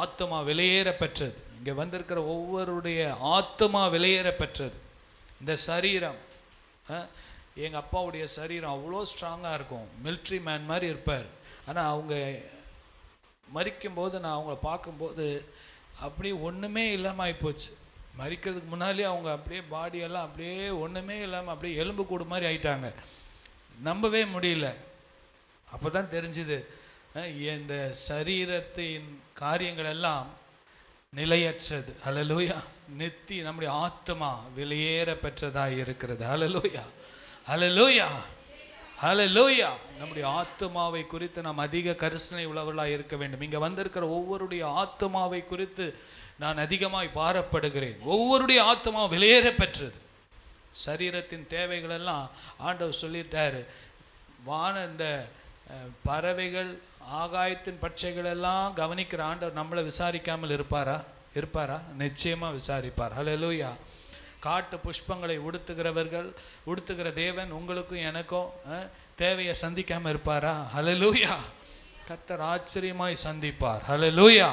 ஆத்துமா வெளியேற பெற்றது. இங்கே வந்திருக்கிற ஒவ்வொருடைய ஆத்துமா வெளியேற பெற்றது. இந்த சரீரம், எங்கள் அப்பாவுடைய சரீரம் அவ்வளோ ஸ்ட்ராங்காக இருக்கும், மிலிட்ரி மேன் மாதிரி இருப்பார். ஆனால் அவங்க மரிக்கும்போது நான் அவங்கள பார்க்கும்போது அப்படியே ஒன்றுமே இல்லாமல் ஆகிப்போச்சு. மரிக்கிறதுக்கு முன்னாலே அவங்க அப்படியே பாடியெல்லாம் அப்படியே ஒன்றுமே இல்லாமல் அப்படியே எலும்பு கூடு மாதிரி ஆயிட்டாங்க. நம்பவே முடியல. அப்போ தான் தெரிஞ்சுது, இந்த சரீரத்தின் காரியங்கள் எல்லாம் நிலையற்றது. ஹல்லேலூயா. நித்தி நம்முடைய ஆத்மா வெளியேற பெற்றதாக இருக்கிறது. ஹல்லேலூயா, ஹல்லேலூயா, ஹல்லேலூயா. நம்முடைய ஆத்மாவை குறித்து நாம் அதிக கரிசனை உள்ளவர்களாக இருக்க வேண்டும். இங்கே வந்திருக்கிற ஒவ்வொருடைய ஆத்மாவை குறித்து நான் அதிகமாய் பாரப்படுகிறேன். ஒவ்வொருடைய ஆத்மா வெளியேற பெற்றது. சரீரத்தின் தேவைகளெல்லாம் ஆண்டவர் சொல்லிட்டாரு. இந்த பறவைகள், ஆகாயத்தின் பட்சைகள் எல்லாம் கவனிக்கிற ஆண்டவர் நம்மளை விசாரிக்காமல் இருப்பாரா? நிச்சயமாக விசாரிப்பார். ஹல்லேலூயா. காட்டு புஷ்பங்களை உடுத்துகிற தேவன் உங்களுக்கும் எனக்கும் தேவையை சந்திக்காமல் இருப்பாரா? ஹல்லேலூயா. கர்த்தர் ஆச்சரியமாய் சந்திப்பார். ஹல்லேலூயா.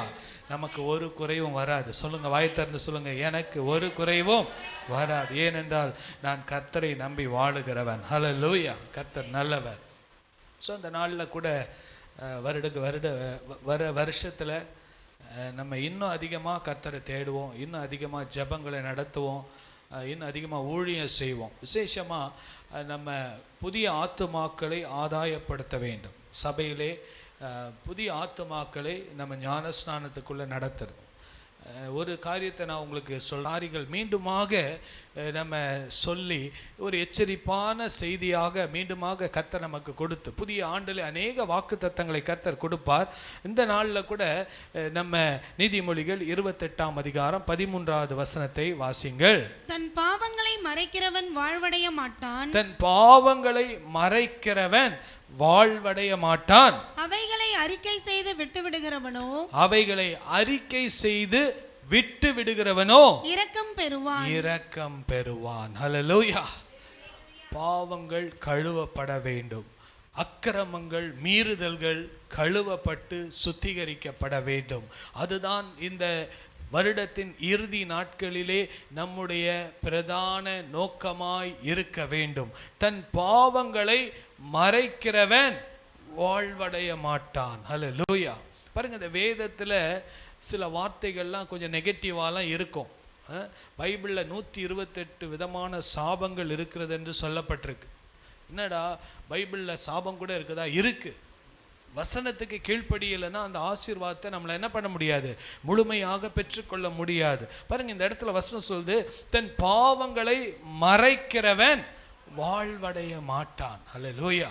நமக்கு ஒரு குறைவும் வராது. சொல்லுங்க, வாய் திறந்து சொல்லுங்க, எனக்கு ஒரு குறைவும் வராது. ஏனென்றால் நான் கர்த்தரை நம்பி வாழுகிறவன். ஹல்லேலூயா. கர்த்தர் நல்லவர். ஸோ அந்த நாளில் கூட வருஷத்தில் நம்ம இன்னும் அதிகமாக கர்த்தரை தேடுவோம், இன்னும் அதிகமாக ஜெபங்களை நடத்துவோம், இன்னும் அதிகமாக ஊழியம் செய்வோம். விசேஷமாக நம்ம புதிய ஆத்துமாக்களை ஆதாயப்படுத்த வேண்டும். சபையிலே புதிய ஆத்துமாக்களை நம்ம ஞானஸ்நானத்துக்குள்ளே நடத்துறது. ஒரு காரியத்தை நான் உங்களுக்கு சொல்லாரிகள் மீண்டுமாக நம்ம சொல்லி ஒரு எச்சரிப்பான செய்தியாக மீண்டுமாக கர்த்தர் நமக்கு கொடுத்து, புதிய ஆண்டில் அநேக வாக்குத்தத்தங்களை கர்த்தர் கொடுப்பார். இந்த நாளில் கூட நம்ம நீதிமொழிகள் 28ஆம் அதிகாரம் 13வது வசனத்தை வாசிங்கள். தன் பாவங்களை மறைக்கிறவன் வாழ்வடைய மாட்டான். தன் பாவங்களை மறைக்கிறவன் வாழ்வடைய மாட்டான். அவைகளை அறிக்கை செய்து விட்டு விடுகிறவனோ இரக்கம் பெறுவான். ஹல்லேலூயா. பாவங்கள் கழுவப்பட வேண்டும். அக்கிரமங்கள், மீறுதல்கள் கழுவப்பட்டு சுத்திகரிக்கப்பட வேண்டும். அதுதான் இந்த வருடத்தின் இறுதி நாட்களிலே நம்முடைய பிரதான நோக்கமாய் இருக்க வேண்டும். தன் பாவங்களை மறைக்கிறவன் வாழ்வடைய மாட்டான். ஹல்லேலூயா. பாருங்க, இந்த வேதத்தில் சில வார்த்தைகள்லாம் கொஞ்சம் நெகட்டிவாலாம் இருக்கும். பைபிளில் 128 விதமான சாபங்கள் இருக்கிறது என்று சொல்லப்பட்டிருக்கு. என்னடா பைபிளில் சாபம் கூட இருக்குதா? இருக்குது. வசனத்துக்கு கீழ்ப்படியலைன்னா அந்த ஆசீர்வாதத்தை நம்மளை என்ன பண்ண முடியாது, முழுமையாக பெற்றுக்கொள்ள முடியாது. பாருங்க, இந்த இடத்துல வசனம் சொல்லுது, தன் பாவங்களை மறைக்கிறவன் வாழ்வடைய மாட்டான். ஹல்லேலூயா.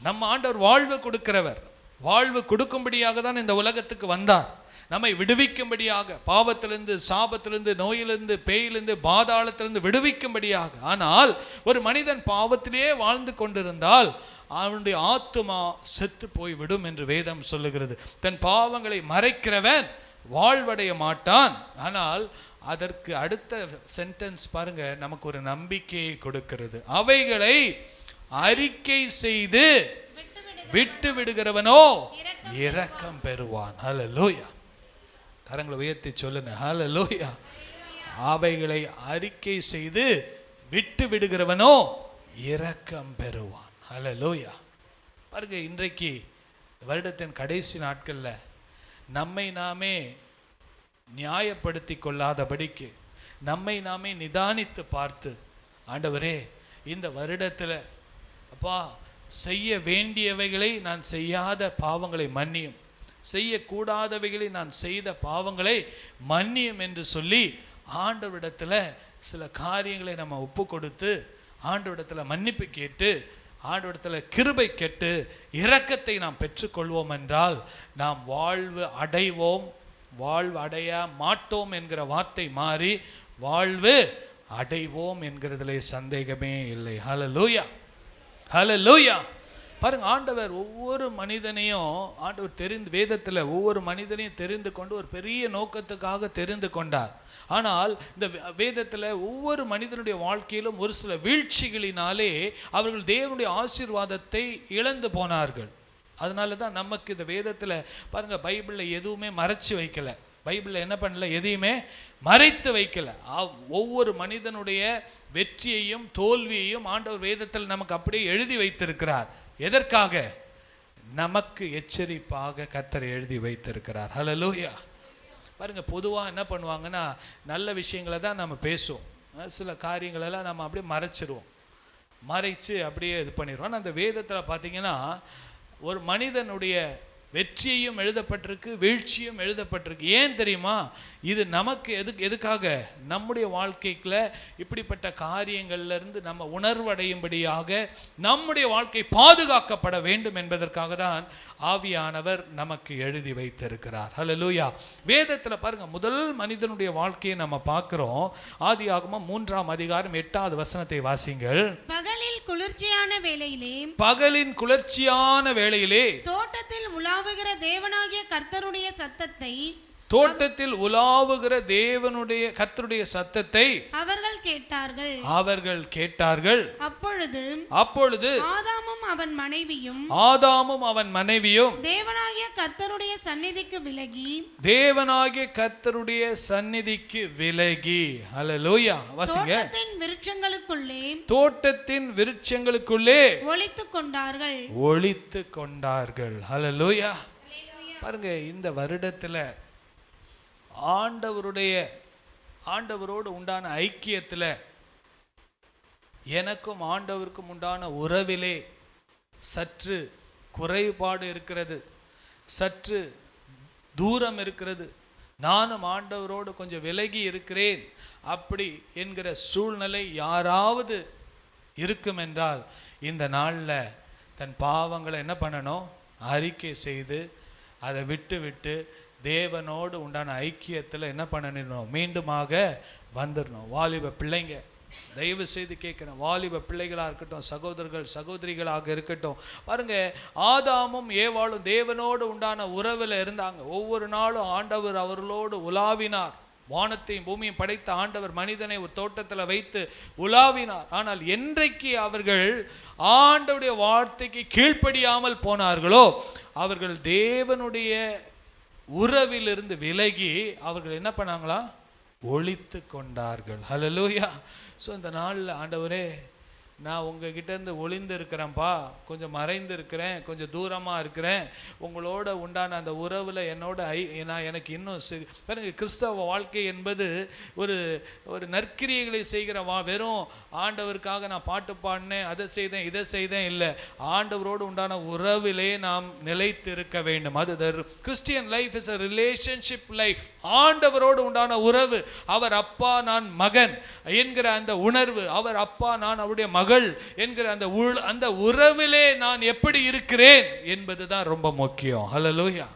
நம்ம ஆண்டவர் வாழ்வு கொடுக்கிறவர். வாழ்வு கொடுக்கும்படியாக தான் இந்த உலகத்துக்கு வந்தார், நம்மை விடுவிக்கும்படியாக, பாவத்திலிருந்து, சாபத்திலிருந்து, நோயிலிருந்து, பேயிலிருந்து, பாதாளத்திலிருந்து விடுவிக்கும்படியாக. ஆனால் ஒரு மனிதன் பாவத்திலேயே வாழ்ந்து கொண்டிருந்தால் அவனுடைய ஆத்துமா செத்து போய்விடும் என்று வேதம் சொல்லுகிறது. தன் பாவங்களை மறைக்கிறவன் வாழ்வடைய மாட்டான். ஆனால் அதற்கு அடுத்த சென்டென்ஸ் பாருங்க, நமக்கு ஒரு நம்பிக்கையை கொடுக்கிறது. அவைகளை அறிக்கை செய்து விட்டு விடுகிறவனோ இரக்கம் பெறுவான். ஹல்லேலூயா. கரங்களை உயர்த்தி சொல்லுங்க, ஹல்லேலூயா. அவைகளை அறிக்கை செய்து விட்டு விடுகிறவனோ இரக்கம் பெறுவான். ஹல்லேலூயா. பாருங்க, இன்றைக்கு வருடத்தின் கடைசி நாட்களில் நம்மை நாமே நியாயப்படுத்தி கொள்ளாதபடிக்கு நம்மை நாமே நிதானித்து பார்த்து, ஆண்டவரே இந்த வருடத்தில் அப்பா செய்ய வேண்டியவைகளை நான் செய்யாத பாவங்களை மன்னியும், செய்யக்கூடாதவைகளை நான் செய்த பாவங்களை மன்னியும் என்று சொல்லி ஆண்டவரிடத்தில் சில காரியங்களை நம்ம ஒப்பு கொடுத்து ஆண்டவரிடத்தில் மன்னிப்பு கேட்டு ஆண்டவரிடத்தில் கிருபை கேட்டு இரக்கத்தை நாம் பெற்றுக்கொள்வோம் என்றால் நாம் வாழ்வு அடைவோம். வாழ்வு அடைய மாட்டோம் என்கிற வார்த்தை மாறி வாழ்வு அடைவோம் என்கிறதுலே சந்தேகமே இல்லை. ஹல்லேலூயா, ஹல்லேலூயா. பாருங்க, ஆண்டவர் ஒவ்வொரு மனிதனையும் வேதத்தில் ஒவ்வொரு மனிதனையும் தெரிந்து கொண்டு ஒரு பெரிய நோக்கத்துக்காக தெரிந்து கொண்டார். ஆனால் இந்த வேதத்தில் ஒவ்வொரு மனிதனுடைய வாழ்க்கையிலும் ஒரு சில வீழ்ச்சிகளினாலே அவர்கள் தேவனுடைய ஆசீர்வாதத்தை இழந்து போனார்கள். அதனால தான் நமக்கு இந்த வேதத்தில் பாருங்க, பைபிளில் எதுவுமே மறைச்சு வைக்கல. பைபிளில் என்ன பண்ணல, எதையுமே மறைத்து வைக்கல. ஒவ்வொரு மனிதனுடைய வெற்றியையும் தோல்வியையும் ஆண்டவர் வேதத்தில் நமக்கு அப்படியே எழுதி வைத்திருக்கிறார். எதற்காக? நமக்கு எச்சரிப்பாக கர்த்தர் எழுதி வைத்திருக்கிறார். ஹல்லேலூயா. பாருங்க, பொதுவாக என்ன பண்ணுவாங்கன்னா, நல்ல விஷயங்களை தான் நம்ம பேசுவோம், சில காரியங்களெல்லாம் நம்ம அப்படியே மறைச்சிடுவோம், மறைச்சு அப்படியே இது பண்ணிடுவோம். ஆனால் அந்த வேதத்தில் பார்த்தீங்கன்னா ஒரு மனிதனுடைய வெற்றியையும் எழுதப்பட்டிருக்கு, வீழ்ச்சியும் எழுதப்பட்டிருக்கு. ஏன் தெரியுமா? இது நமக்கு எதுக்காக? நம்முடைய வாழ்க்கைக்குள்ள இப்படிப்பட்ட காரியங்கள்லேருந்து நம்ம உணர்வடையும்படியாக நம்முடைய வாழ்க்கை பாதுகாக்கப்பட வேண்டும் என்பதற்காக தான் ஆவியானவர் நமக்கு எழுதி வைத்திருக்கிறார். ஹல்லேலூயா. வேதத்தில் பாருங்க, முதல் மனிதனுடைய வாழ்க்கையை நம்ம பார்க்கிறோம். ஆதியாகமம் 3ஆம் அதிகாரம் 8வது வசனத்தை வாசிங்கள். பகலின் குளிர்ச்சியான வேளையிலே தோட்டத்தில் உலாவுகிற தேவனாகிய கர்த்தருடைய சத்தத்தை அவர்கள் கேட்டார்கள். அப்பொழுது ஆதாமும் அவன் மனைவியும் தேவனாகிய கர்த்தருடைய சந்நிதிக்கு விலகி ஹல்லேலூயா. வாசிங்க. தோட்டத்தின் விருட்சங்களுக்குள்ளே ஒளித்துக் கொண்டார்கள். ஹல்லேலூயா. பாருங்க, இந்த வருடத்தில் ஆண்டவரோடு உண்டான ஐக்கியத்தில், எனக்கும் ஆண்டவருக்கும் உண்டான உறவிலே சற்று குறைபாடு இருக்கிறது, சற்று தூரம் இருக்கிறது, நானும் ஆண்டவரோடு கொஞ்சம் விலகி இருக்கிறேன் அப்படி என்கிற சூழ்நிலை யாராவது இருக்கும் என்றால் இந்த நாளில் தன் பாவங்களை என்ன பண்ணணும்? அறிக்கை செய்து அதை விட்டு தேவனோடு உண்டான ஐக்கியத்தில் என்ன பண்ணணும்? மீண்டுமாக வந்துடணும். வாலிப பிள்ளைங்க, தயவு செய்து கேட்குறேன், வாலிப பிள்ளைகளாக இருக்கட்டும், சகோதரர்கள் சகோதரிகளாக இருக்கட்டும், பாருங்க, ஆதாமும் ஏவாளும் தேவனோடு உண்டான உறவில் இருந்தாங்க. ஒவ்வொரு நாளும் ஆண்டவர் அவர்களோடு உலாவினார். வானத்தையும் பூமியும் படைத்த ஆண்டவர் மனிதனை ஒரு தோட்டத்தில் வைத்து உலாவினார். ஆனால் என்றைக்கு அவர்கள் ஆண்டவருடைய வார்த்தைக்கு கீழ்ப்படியாமல் போனார்களோ, அவர்கள் தேவனுடைய உறவிலிருந்து விலகி அவர்கள் என்ன பண்ணாங்களா? ஒளித்து கொண்டார்கள். ஹல்லேலூயா. ஸோ இந்த நாளில் ஆண்டவரே, நான் உங்ககிட்ட இருந்து ஒளிந்து இருக்கிறேன்ப்பா, கொஞ்சம் மறைந்து இருக்கிறேன், கொஞ்சம் தூரமாக இருக்கிறேன், உங்களோட உண்டான அந்த உறவில் என்னோட நான் எனக்கு இன்னும் பாருங்க, கிறிஸ்தவ வாழ்க்கை என்பது ஒரு ஒரு நற்கிரியைகளை செய்கிற வெறும் ஆண்டவருக்காக நான் பாட்டு பாடினேன், அதை செய்தேன், இதை செய்தேன் இல்லை. ஆண்டவரோடு உண்டான உறவிலே நாம் நிலைத்து இருக்க வேண்டும். அது Christian life is a relationship life. ஆண்டவரோடு உண்டான உறவு, அவர் அப்பா நான் மகன் என்கிற அந்த உணர்வு, அவர் அப்பா நான் அவருடைய மகள் என்கிற அந்த உறவிலே நான் எப்படி இருக்கிறேன் என்பதுதான் ரொம்ப முக்கியம். ஹல்லேலூயா.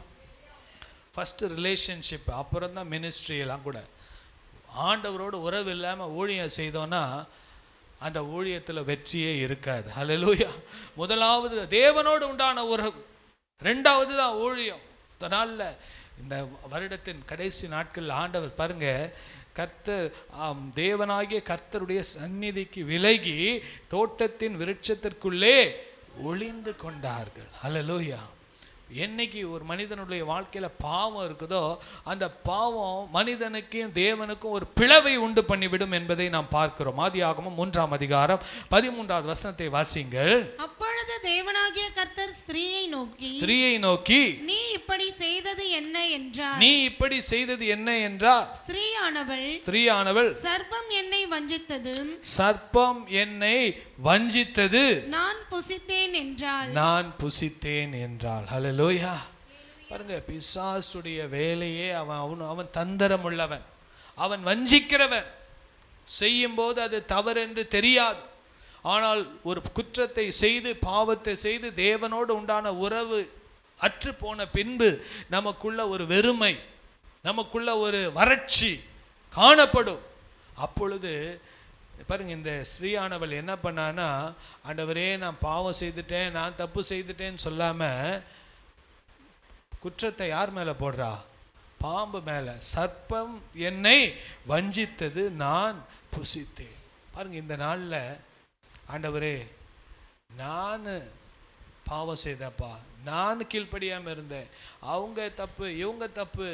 ஃபர்ஸ்ட் ரிலேஷன்ஷிப், அப்புறம் தான் மினிஸ்ட்ரி எல்லாம் கூட. ஆண்டவரோடு உறவு இல்லாமல் ஊழியம் செய்தோன்னா அந்த ஊழியத்தில் வெற்றியே இருக்காது. ஹல்லேலூயா. முதலாவது தேவனோடு உண்டான உறவு, ரெண்டாவது தான் ஊழியம். அதனால இந்த வருடத்தின் கடைசி நாட்கள் ஆண்டவர் பாருங்க, கர்த்தர் தேவனாகிய கர்த்தருடைய சந்நிதிக்கு விலகி தோட்டத்தின் விருட்சத்திற்குள்ளே ஒளிந்து கொண்டார்கள். ஹல்லேலூயா. என்னைக்கு ஒரு மனிதனுடைய வாழ்க்கையில் பாவம் இருக்குதோ அந்த பாவம் மனிதனுக்கும் தேவனுக்கும் ஒரு பிளவை உண்டு பண்ணிவிடும் என்பதை நாம் பார்க்கிறோம். ஆதியாகமம் 3ஆம் அதிகாரம் 13வது வசனத்தை வாசிங்கள். அப்பொழுது தேவனாகிய கர்த்தர் ஸ்திரீயை நோக்கி நீ இப்படி செய்தது என்ன என்றார். ஸ்திரீயானவள் சர்ப்பம் என்னை வஞ்சித்தது நான் புசித்தேன் என்றாள். ஹல்லேலூயா. பாருங்க, பிசாசுடைய வேலையே அவன் தந்திரம் உள்ளவன், அவன் வஞ்சிக்கிறவன். செய்யும் போது அது தவறென்று தெரியாது, ஆனால் ஒரு குற்றத்தை செய்து பாவத்தை செய்து தேவனோடு உண்டான உறவு அற்று போன பின்பு நமக்குள்ள ஒரு வெறுமை, நமக்குள்ள ஒரு வறட்சி காணப்படும். அப்பொழுது பாருங்க, இந்த ஸ்ரீயானவள் என்ன பண்ணான்னா, ஆண்டவரே நான் பாவம் செய்துட்டேன், நான் தப்பு செய்துட்டேன்னு சொல்லாம குற்றத்தை யார் மேலே போடுறா? பாம்பு மேலே. சர்ப்பம் என்னை வஞ்சித்தது நான் புசித்தேன். பாருங்க, இந்த நாளில் ஆண்டவரே நான் பாவம் செய்தப்பா, நான் கீழ்ப்படியாமல் இருந்தேன், அவங்க தப்பு இவங்க தப்பு,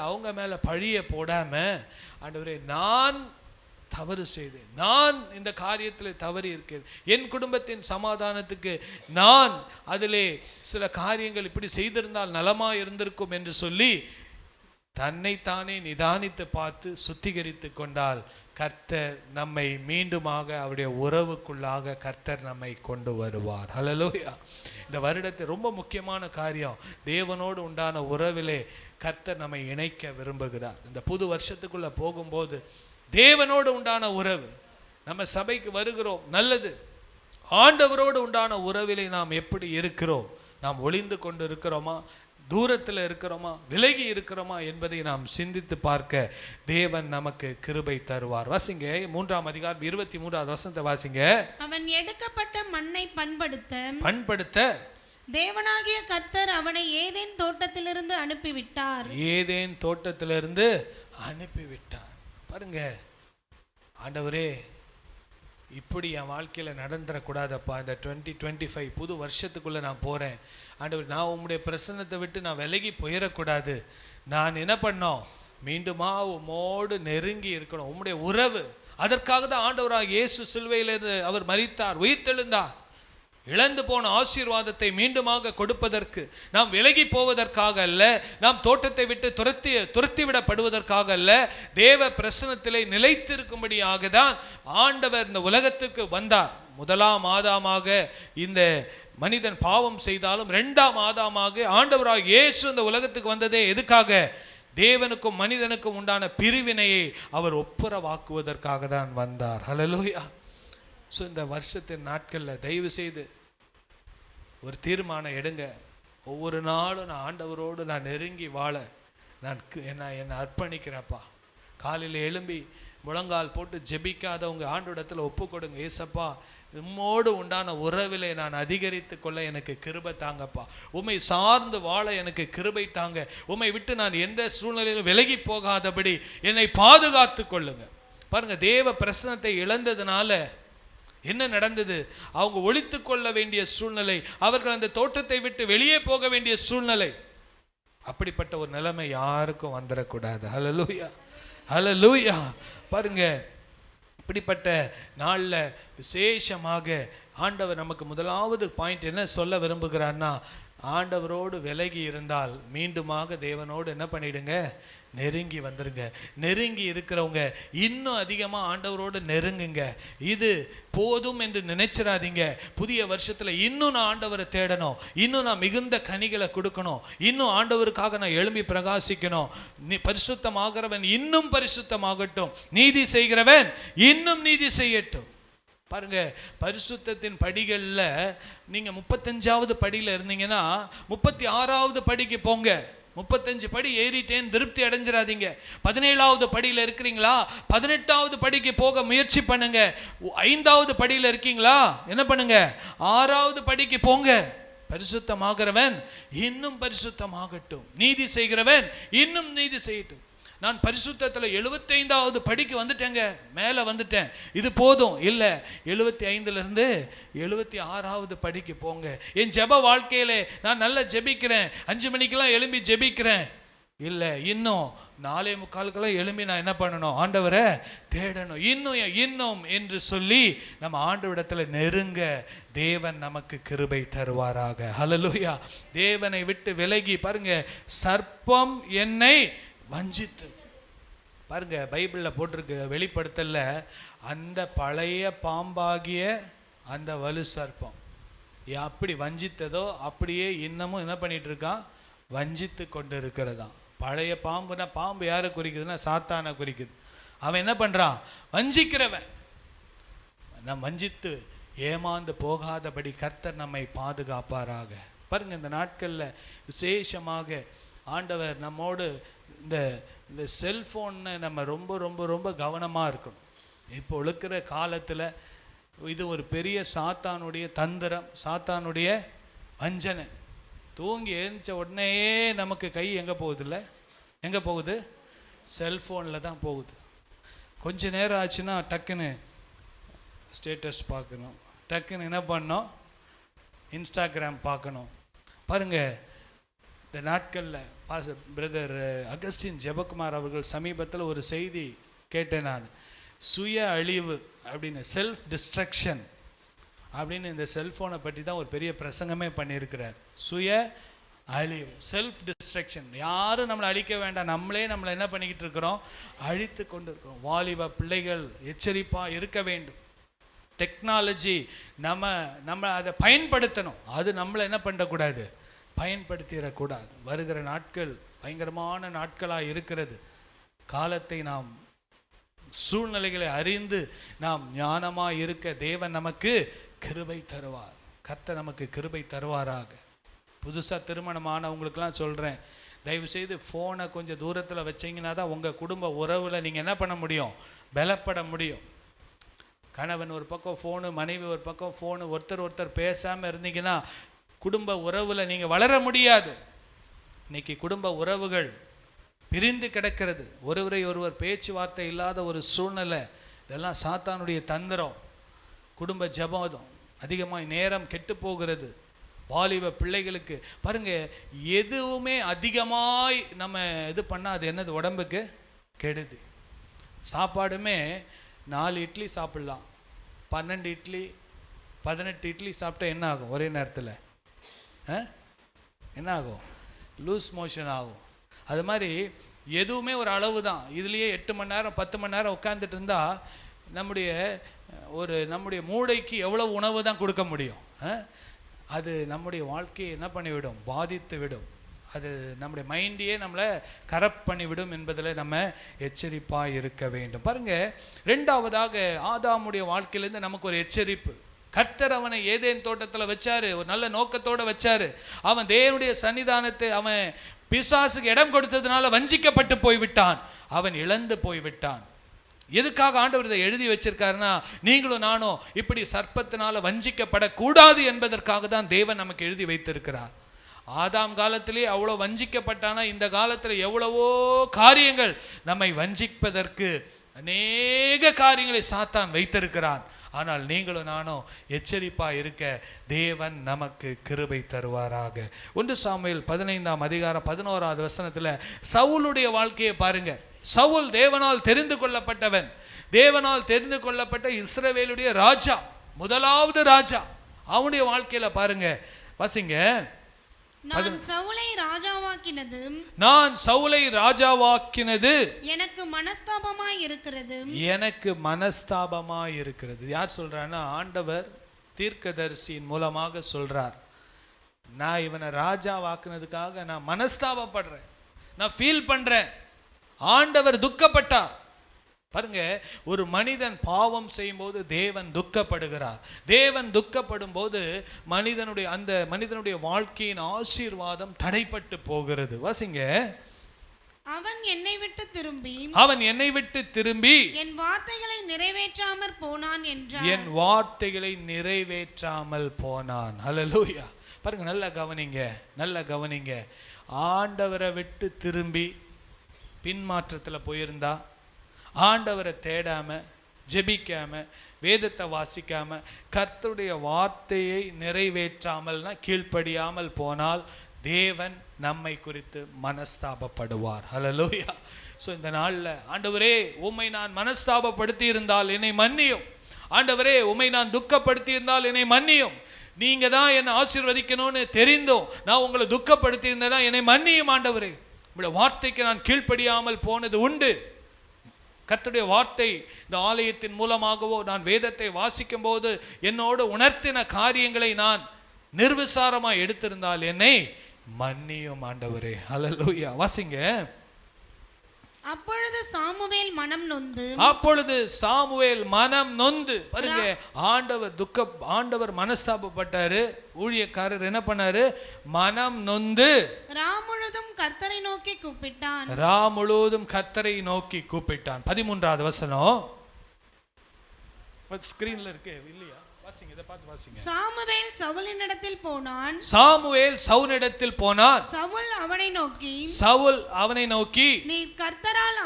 அவங்க மேலே பழியை போடாமல் ஆண்டவரே நான் தவறு செய்தேன், நான் இந்த காரியத்தில் தவறி இருக்கேன், என் குடும்பத்தின் சமாதானத்துக்கு நான் அதிலே சில காரியங்கள் இப்படி செய்திருந்தால் நலமாக இருந்திருக்கும் என்று சொல்லி தன்னைத்தானே நிதானித்து பார்த்து சுத்திகரித்து கொண்டால் கர்த்தர் நம்மை மீண்டுமாக அவருடைய உறவுக்குள்ளாக கர்த்தர் நம்மை கொண்டு வருவார். ஹல்லேலூயா. இந்த வருடத்தில் ரொம்ப முக்கியமான காரியம், தேவனோடு உண்டான உறவிலே கர்த்தர் நம்மை இணைக்க விரும்புகிறார். இந்த புது வருஷத்துக்குள்ளே போகும்போது தேவனோடு உண்டான உறவு, நம்ம சபைக்கு வருகிறோம், நல்லது. ஆண்டவரோடு உண்டான உறவிலே நாம் எப்படி இருக்கிறோம்? நாம் ஒளிந்து கொண்டு இருக்கிறோமா, தூரத்தில் இருக்கிறோமா, விலகி இருக்கிறோமா என்பதை நாம் சிந்தித்து பார்க்க தேவன் நமக்கு கிருபை தருவார். வாசிங்க 3ஆம் அதிகாரம் 23வது வசனத்தை வாசிங்க. அவன் எடுக்கப்பட்ட மண்ணை பண்படுத்த தேவனாகிய கர்த்தர் அவனை ஏதேன் தோட்டத்திலிருந்து அனுப்பிவிட்டார். பாருங்க, ஆண்டவரே இப்படி என் வாழ்க்கையில் நடந்துடக்கூடாதப்பா, இந்த 2025 புது வருஷத்துக்குள்ளே நான் போகிறேன். ஆண்டவர், நான் உம்முடைய பிரசன்னத்தை விட்டு நான் விலகி போயிடக்கூடாது. நான் என்ன பண்ணோம்? மீண்டுமா உம்மோடு நெருங்கி இருக்கணும், உம்முடைய உறவு. அதற்காக தான் ஆண்டவராக இயேசு சிலுவையிலிருந்து அவர் மரித்தார், உயிர்த்தெழுந்தார். இழந்து போன ஆசீர்வாதத்தை மீண்டுமாக கொடுப்பதற்கு, நாம் விலகி போவதற்காக அல்ல, நாம் தோட்டத்தை விட்டு துரத்திவிடப்படுவதற்காக அல்ல, தேவ பிரசன்னத்திலே நிலைத்திருக்கும்படியாக தான் ஆண்டவர் இந்த உலகத்துக்கு வந்தார். முதலாம் ஆதாமாக இந்த மனிதன் பாவம் செய்தாலும், இரண்டாம் ஆதாமாக ஆண்டவராக இயேசு இந்த உலகத்துக்கு வந்ததே எதுக்காக? தேவனுக்கும் மனிதனுக்கும் உண்டான பிரிவினையை அவர் ஒப்புரவாக்குவதற்காக தான் வந்தார். ஹல்லேலூயா. ஸோ இந்த வருஷத்தின் நாட்களில் தயவு செய்து ஒரு தீர்மானம் எடுங்க. ஒவ்வொரு நாளும் நான் ஆண்டவரோடு நான் நெருங்கி வாழ என்னை அர்ப்பணிக்கிறப்பா. காலையில் எழும்பி முழங்கால் போட்டு ஜெபிக்காதவங்க ஆண்டவரிடத்தில் ஒப்பு கொடுங்க. ஏசப்பா, உம்மோடு உண்டான உறவிலே நான் அதிகரித்து கொள்ள எனக்கு கிருபை தாங்கப்பா. உம்மை சார்ந்து வாழ எனக்கு கிருபை தாங்க. உம்மை விட்டு நான் எந்த சூழ்நிலையிலும் விலகி போகாதபடி என்னை பாதுகாத்து கொள்ளுங்க. பாருங்க, தேவ பிரசன்னத்தை இழந்ததுனால என்ன நடந்தது? அவங்க ஒளித்து கொள்ள வேண்டிய சூழ்நிலை, அவர்கள் அந்த தோட்டத்தை விட்டு வெளியே போக வேண்டிய சூழ்நிலை. அப்படிப்பட்ட ஒரு நிலைமை யாருக்கும் வந்துடக்கூடாது. ஹல்லேலூயா, ஹல்லேலூயா. பாருங்க, இப்படிப்பட்ட நாளில் விசேஷமாக ஆண்டவர் நமக்கு முதலாவது பாயிண்ட் என்ன சொல்ல விரும்புகிறார்னா, ஆண்டவரோடு விலகி இருந்தால் மீண்டுமாக தேவனோடு என்ன பண்ணிடுங்க, நெருங்கி வந்துருங்க. நெருங்கி இருக்கிறவங்க இன்னும் அதிகமாக ஆண்டவரோடு நெருங்குங்க. இது போதும் என்று நினைச்சிடாதீங்க. புதிய வருஷத்தில் இன்னும் நான் ஆண்டவரை தேடணும், இன்னும் நான் மிகுந்த கனிகளை கொடுக்கணும், இன்னும் ஆண்டவருக்காக நான் எழும்பி பிரகாசிக்கணும். நீ பரிசுத்தமாகிறவன் இன்னும் பரிசுத்தமாகட்டும், நீதி செய்கிறவன் இன்னும் நீதி செய்யட்டும். பாருங்க, பரிசுத்தத்தின் படிகளில் நீங்கள் 35வது படியில் இருந்தீங்கன்னா 36வது படிக்கு போங்க. 35 படி ஏறிட்டேன் திருப்தி அடைஞ்சிடாதீங்க. 17வது படியில் இருக்கிறீங்களா, 18வது படிக்கு போக முயற்சி பண்ணுங்க. 5வது படியில் இருக்கீங்களா, என்ன பண்ணுங்க, 6வது படிக்கு போங்க. பரிசுத்தமாகிறவன் இன்னும் பரிசுத்தமாகட்டும், நீதி செய்கிறவன் இன்னும் நீதி செய்யட்டும். நான் பரிசுத்தத்தில் 75வது படிக்கு வந்துட்டேங்க, மேலே வந்துட்டேன், இது போதும் இல்லை. 75லேருந்து 76வது படிக்கு போங்க. என் ஜெப வாழ்க்கையில் நான் நல்லா ஜெபிக்கிறேன், 5 மணிக்கெல்லாம் எழும்பி ஜெபிக்கிறேன், இல்லை இன்னும் 4:45 எழும்பி நான் என்ன பண்ணணும், ஆண்டவரை தேடணும், இன்னும் என்று சொல்லி நம்ம ஆண்டவரிடத்தில் நெருங்க தேவன் நமக்கு கிருபை தருவாராக. ஹல்லேலூயா. தேவனை விட்டு விலகி பாருங்க, சர்ப்பம் என்னை வஞ்சித்து. பாருங்க, பைபிளில் போட்டிருக்கு, வெளிப்படுத்தல, அந்த பழைய பாம்பாகிய அந்த வலு சர்ப்பம் அப்படி வஞ்சித்ததோ அப்படியே இன்னமும் என்ன பண்ணிட்டு இருக்கான், வஞ்சித்து கொண்டு இருக்கிறதாம். பழைய பாம்புனா, பாம்பு யாரை குறிக்குதுன்னா சாத்தானை குறிக்குது. அவன் என்ன பண்ணுறான், வஞ்சிக்கிறவன். நம்ம வஞ்சித்து ஏமாந்து போகாதபடி கர்த்தர் நம்மை பாதுகாப்பாராக. பாருங்க, இந்த நாட்களில் விசேஷமாக ஆண்டவர் நம்மோடு இந்த செல்ஃபோன்னு நம்ம ரொம்ப ரொம்ப ரொம்ப கவனமாக இருக்கணும். இப்போ இருக்கிற காலத்தில் இது ஒரு பெரிய சாத்தானுடைய தந்திரம், சாத்தானுடைய வஞ்சனை. தூங்கி எழுந்த உடனேயே நமக்கு கை எங்கே போகுது, இல்லை எங்கே போகுது, செல்ஃபோனில் தான் போகுது. கொஞ்ச நேரம் ஆச்சுன்னா டக்குன்னு ஸ்டேட்டஸ் பார்க்கணும், டக்குன்னு என்ன பண்ணோம், இன்ஸ்டாகிராம் பார்க்கணும். பாருங்கள், இந்த நாட்களில் பிரதர் அகஸ்டின் ஜெபக்குமார் அவர்கள் சமீபத்தில் ஒரு செய்தி கேட்டேன் நான். சுய அழிவு அப்படின்னு, செல்ஃப் டிஸ்ட்ரக்ஷன் அப்படின்னு இந்த செல்ஃபோனை பற்றி தான் ஒரு பெரிய பிரசங்கமே பண்ணியிருக்கிறார். சுய அழிவு, செல்ஃப் டிஸ்ட்ரக்ஷன். யாரும் நம்மளை அழிக்க வேண்டாம், நம்மளே நம்மளை என்ன பண்ணிக்கிட்டு இருக்கிறோம், அழித்து கொண்டு இருக்கிறோம். வாலிப பிள்ளைகள் எச்சரிப்பாக இருக்க வேண்டும். டெக்னாலஜி நம்ம அதை பயன்படுத்தணும், அது நம்மளை என்ன பண்ணக்கூடாது, பயன்படுத்திடக்கூடாது. வருகிற நாட்கள் பயங்கரமான நாட்களாக இருக்கிறது. காலத்தை நாம், சூழ்நிலைகளை அறிந்து நாம் ஞானமாக இருக்க தேவன் நமக்கு கிருபை தருவார். கர்த்தர் நமக்கு கிருபை தருவாராக. புதுசாக திருமணமானவங்களுக்கெல்லாம் சொல்கிறேன், தயவுசெய்து ஃபோனை கொஞ்சம் தூரத்தில் வச்சிங்கன்னா தான் உங்கள் குடும்ப உறவில் நீங்கள் என்ன பண்ண முடியும், பலப்பட முடியும். கணவன் ஒரு பக்கம் ஃபோனு, மனைவி ஒரு பக்கம் ஃபோனு, ஒருத்தர் பேசாமல் இருந்தீங்கன்னா குடும்ப உறவில் நீங்கள் வளர முடியாது. இன்னைக்கு குடும்ப உறவுகள் பிரிந்து கிடக்கிறது, ஒருவர் பேச்சுவார்த்தை இல்லாத ஒரு சூழ்நிலை. இதெல்லாம் சாத்தானுடைய தந்திரம். குடும்ப ஜெபம் அதிகமாக நேரம் கெட்டு போகிறது. வாலிப பிள்ளைகளுக்கு பாருங்க, எதுவுமே அதிகமாய் நம்ம இது பண்ணால் அது என்னது, உடம்புக்கு கெடுது. சாப்பாடுமே 4 இட்லி சாப்பிட்லாம், 12 இட்லி 18 இட்லி சாப்பிட்டா என்ன ஆகும், ஒரே நேரத்தில் என்ன ஆகும், லூஸ் மோஷன் ஆகும். அது மாதிரி எதுவுமே ஒரு அளவு தான். இதுலேயே 8 மணி நேரம் 10 மணி நேரம் உட்காந்துட்டு இருந்தால் நம்முடைய மூளைக்கு எவ்வளவு உணவு தான் கொடுக்க முடியும்? அது நம்முடைய வாழ்க்கையை என்ன பண்ணிவிடும், பாதித்து விடும். அது நம்முடைய மைண்டையே நம்மளை கரப்ட் பண்ணிவிடும் என்பதில் நம்ம எச்சரிப்பாக இருக்க வேண்டும். பாருங்கள், 2வதாக ஆதாமுடைய வாழ்க்கையிலேருந்து நமக்கு ஒரு எச்சரிப்பு. கர்த்தர் அவனை ஏதேன் தோட்டத்தில் வச்சாரு, ஒரு நல்ல நோக்கத்தோடு வச்சாரு. அவன் தேவனுடைய சன்னிதானத்தை அவன் பிசாசுக்கு இடம் கொடுத்ததுனால வஞ்சிக்கப்பட்டு போய்விட்டான், அவன் இழந்து போய்விட்டான். எதுக்காக ஆண்டவர் இதை எழுதி வச்சிருக்காருன்னா, நீங்களும் நானும் இப்படி சர்ப்பத்தினால வஞ்சிக்கப்படக்கூடாது என்பதற்காக தான் தேவன் நமக்கு எழுதி வைத்திருக்கிறார். ஆதாம் காலத்திலே அவ்வளோ வஞ்சிக்கப்பட்டானா, இந்த காலத்தில் எவ்வளவோ காரியங்கள் நம்மை வஞ்சிப்பதற்கு அநேக காரியங்களை சாத்தான் வைத்திருக்கிறான். ஆனால் நீங்களும் நானும் எச்சரிப்பாக இருக்க தேவன் நமக்கு கிருபை தருவாராக. 1 சாமுவேல் 15ஆம் அதிகாரம் 11வது வசனத்தில் சவுலுடைய வாழ்க்கையை பாருங்க. சவுல் தேவனால் தெரிந்து கொள்ளப்பட்டவன், தேவனால் தெரிந்து கொள்ளப்பட்ட இஸ்ரவேலுடைய ராஜா, முதலாவது ராஜா. அவனுடைய வாழ்க்கையில பாருங்க, வாசிங்க. நான் சவுலை ராஜாவாக்கினது, நான் சவுலை ராஜாவாக்கினது எனக்கு மனஸ்தாபமாய் இருக்கிறது, எனக்கு மனஸ்தாபமாய் இருக்கிறது. யார் சொல்றான்னா, ஆண்டவர் தீர்க்கதரிசியின் மூலமாக சொல்றார். நான் இவனை ராஜாவாக்குனதுக்காக நான் மனஸ்தாபப்படுறேன், நான் ஃபீல் பண்றேன். ஆண்டவர் துக்கப்பட்டார். பாருங்க, ஒரு மனிதன் பாவம் செய்யும் போது தேவன் துக்கப்படுகிறார். தேவன் துக்கப்படும் போது அந்த மனிதனுடைய வாழ்க்கையின் ஆசீர்வாதம் தடைப்பட்டு போகிறது. வாசிங்க. அவன் என்னை விட்டு திரும்பி என் வார்த்தைகளை நிறைவேற்றாமல் போனான் என்றார். என் வார்த்தைகளை நிறைவேற்றாமல் போனான். ஹல்லேலூயா. பாருங்க, நல்ல கவனிங்க. ஆண்டவரை விட்டு திரும்பி பின்மாற்றத்தில் போயிருந்தா, ஆண்டவரை தேடாம, ஜெபிக்காம, வேதத்தை வாசிக்காம, கர்த்தருடைய வார்த்தையை நிறைவேற்றாமல்னா கீழ்ப்படியாமல் போனால் தேவன் நம்மை குறித்து மனஸ்தாபப்படுவார். ஹல்லேலூயா. ஸோ இந்த நாளில், ஆண்டவரே உம்மை நான் மனஸ்தாபப்படுத்தி இருந்தால் என்னை மன்னியும். ஆண்டவரே உம்மை நான் துக்கப்படுத்தி இருந்தால் என்னை மன்னியும். நீங்க தான் என்னை ஆசீர்வதிக்கணும்னு தெரிந்தோம் நான் உங்களை துக்கப்படுத்தி இருந்தேன்னா என்னை மன்னியும் ஆண்டவரே. உங்களுடைய வார்த்தைக்கு நான் கீழ்ப்படியாமல் போனது உண்டு. கர்த்தருடைய வார்த்தை இந்த ஆலயத்தின் மூலமாகவோ நான் வேதத்தை வாசிக்கும் போது என்னோடு உணர்த்தின காரியங்களை நான் நிர்விசாரமாக எடுத்திருந்தால் என்னை மன்னியும் ஆண்டவரே. ஹல்லேலூயா. வாசிங்க. அப்பொழுது சாமுவேல் மனம் நொந்து பாருங்க, ஆண்டவர் மனஸ்தாபப்பட்டாரு. ஊழியக்காரர் என்ன பண்ணாரு? மனம் நொந்து முழுதும் கர்த்தரை நோக்கி கூப்பிட்டான். 13வது வசனம் ஸ்கிரீன்ல இருக்கு இல்லையா? வாசிங்க, இத பார்த்து வாசிங்க. சாமுவேல் சவுலினிடத்தில் போனான். சவுல் அவனை நோக்கி நீர் கர்த்தரால்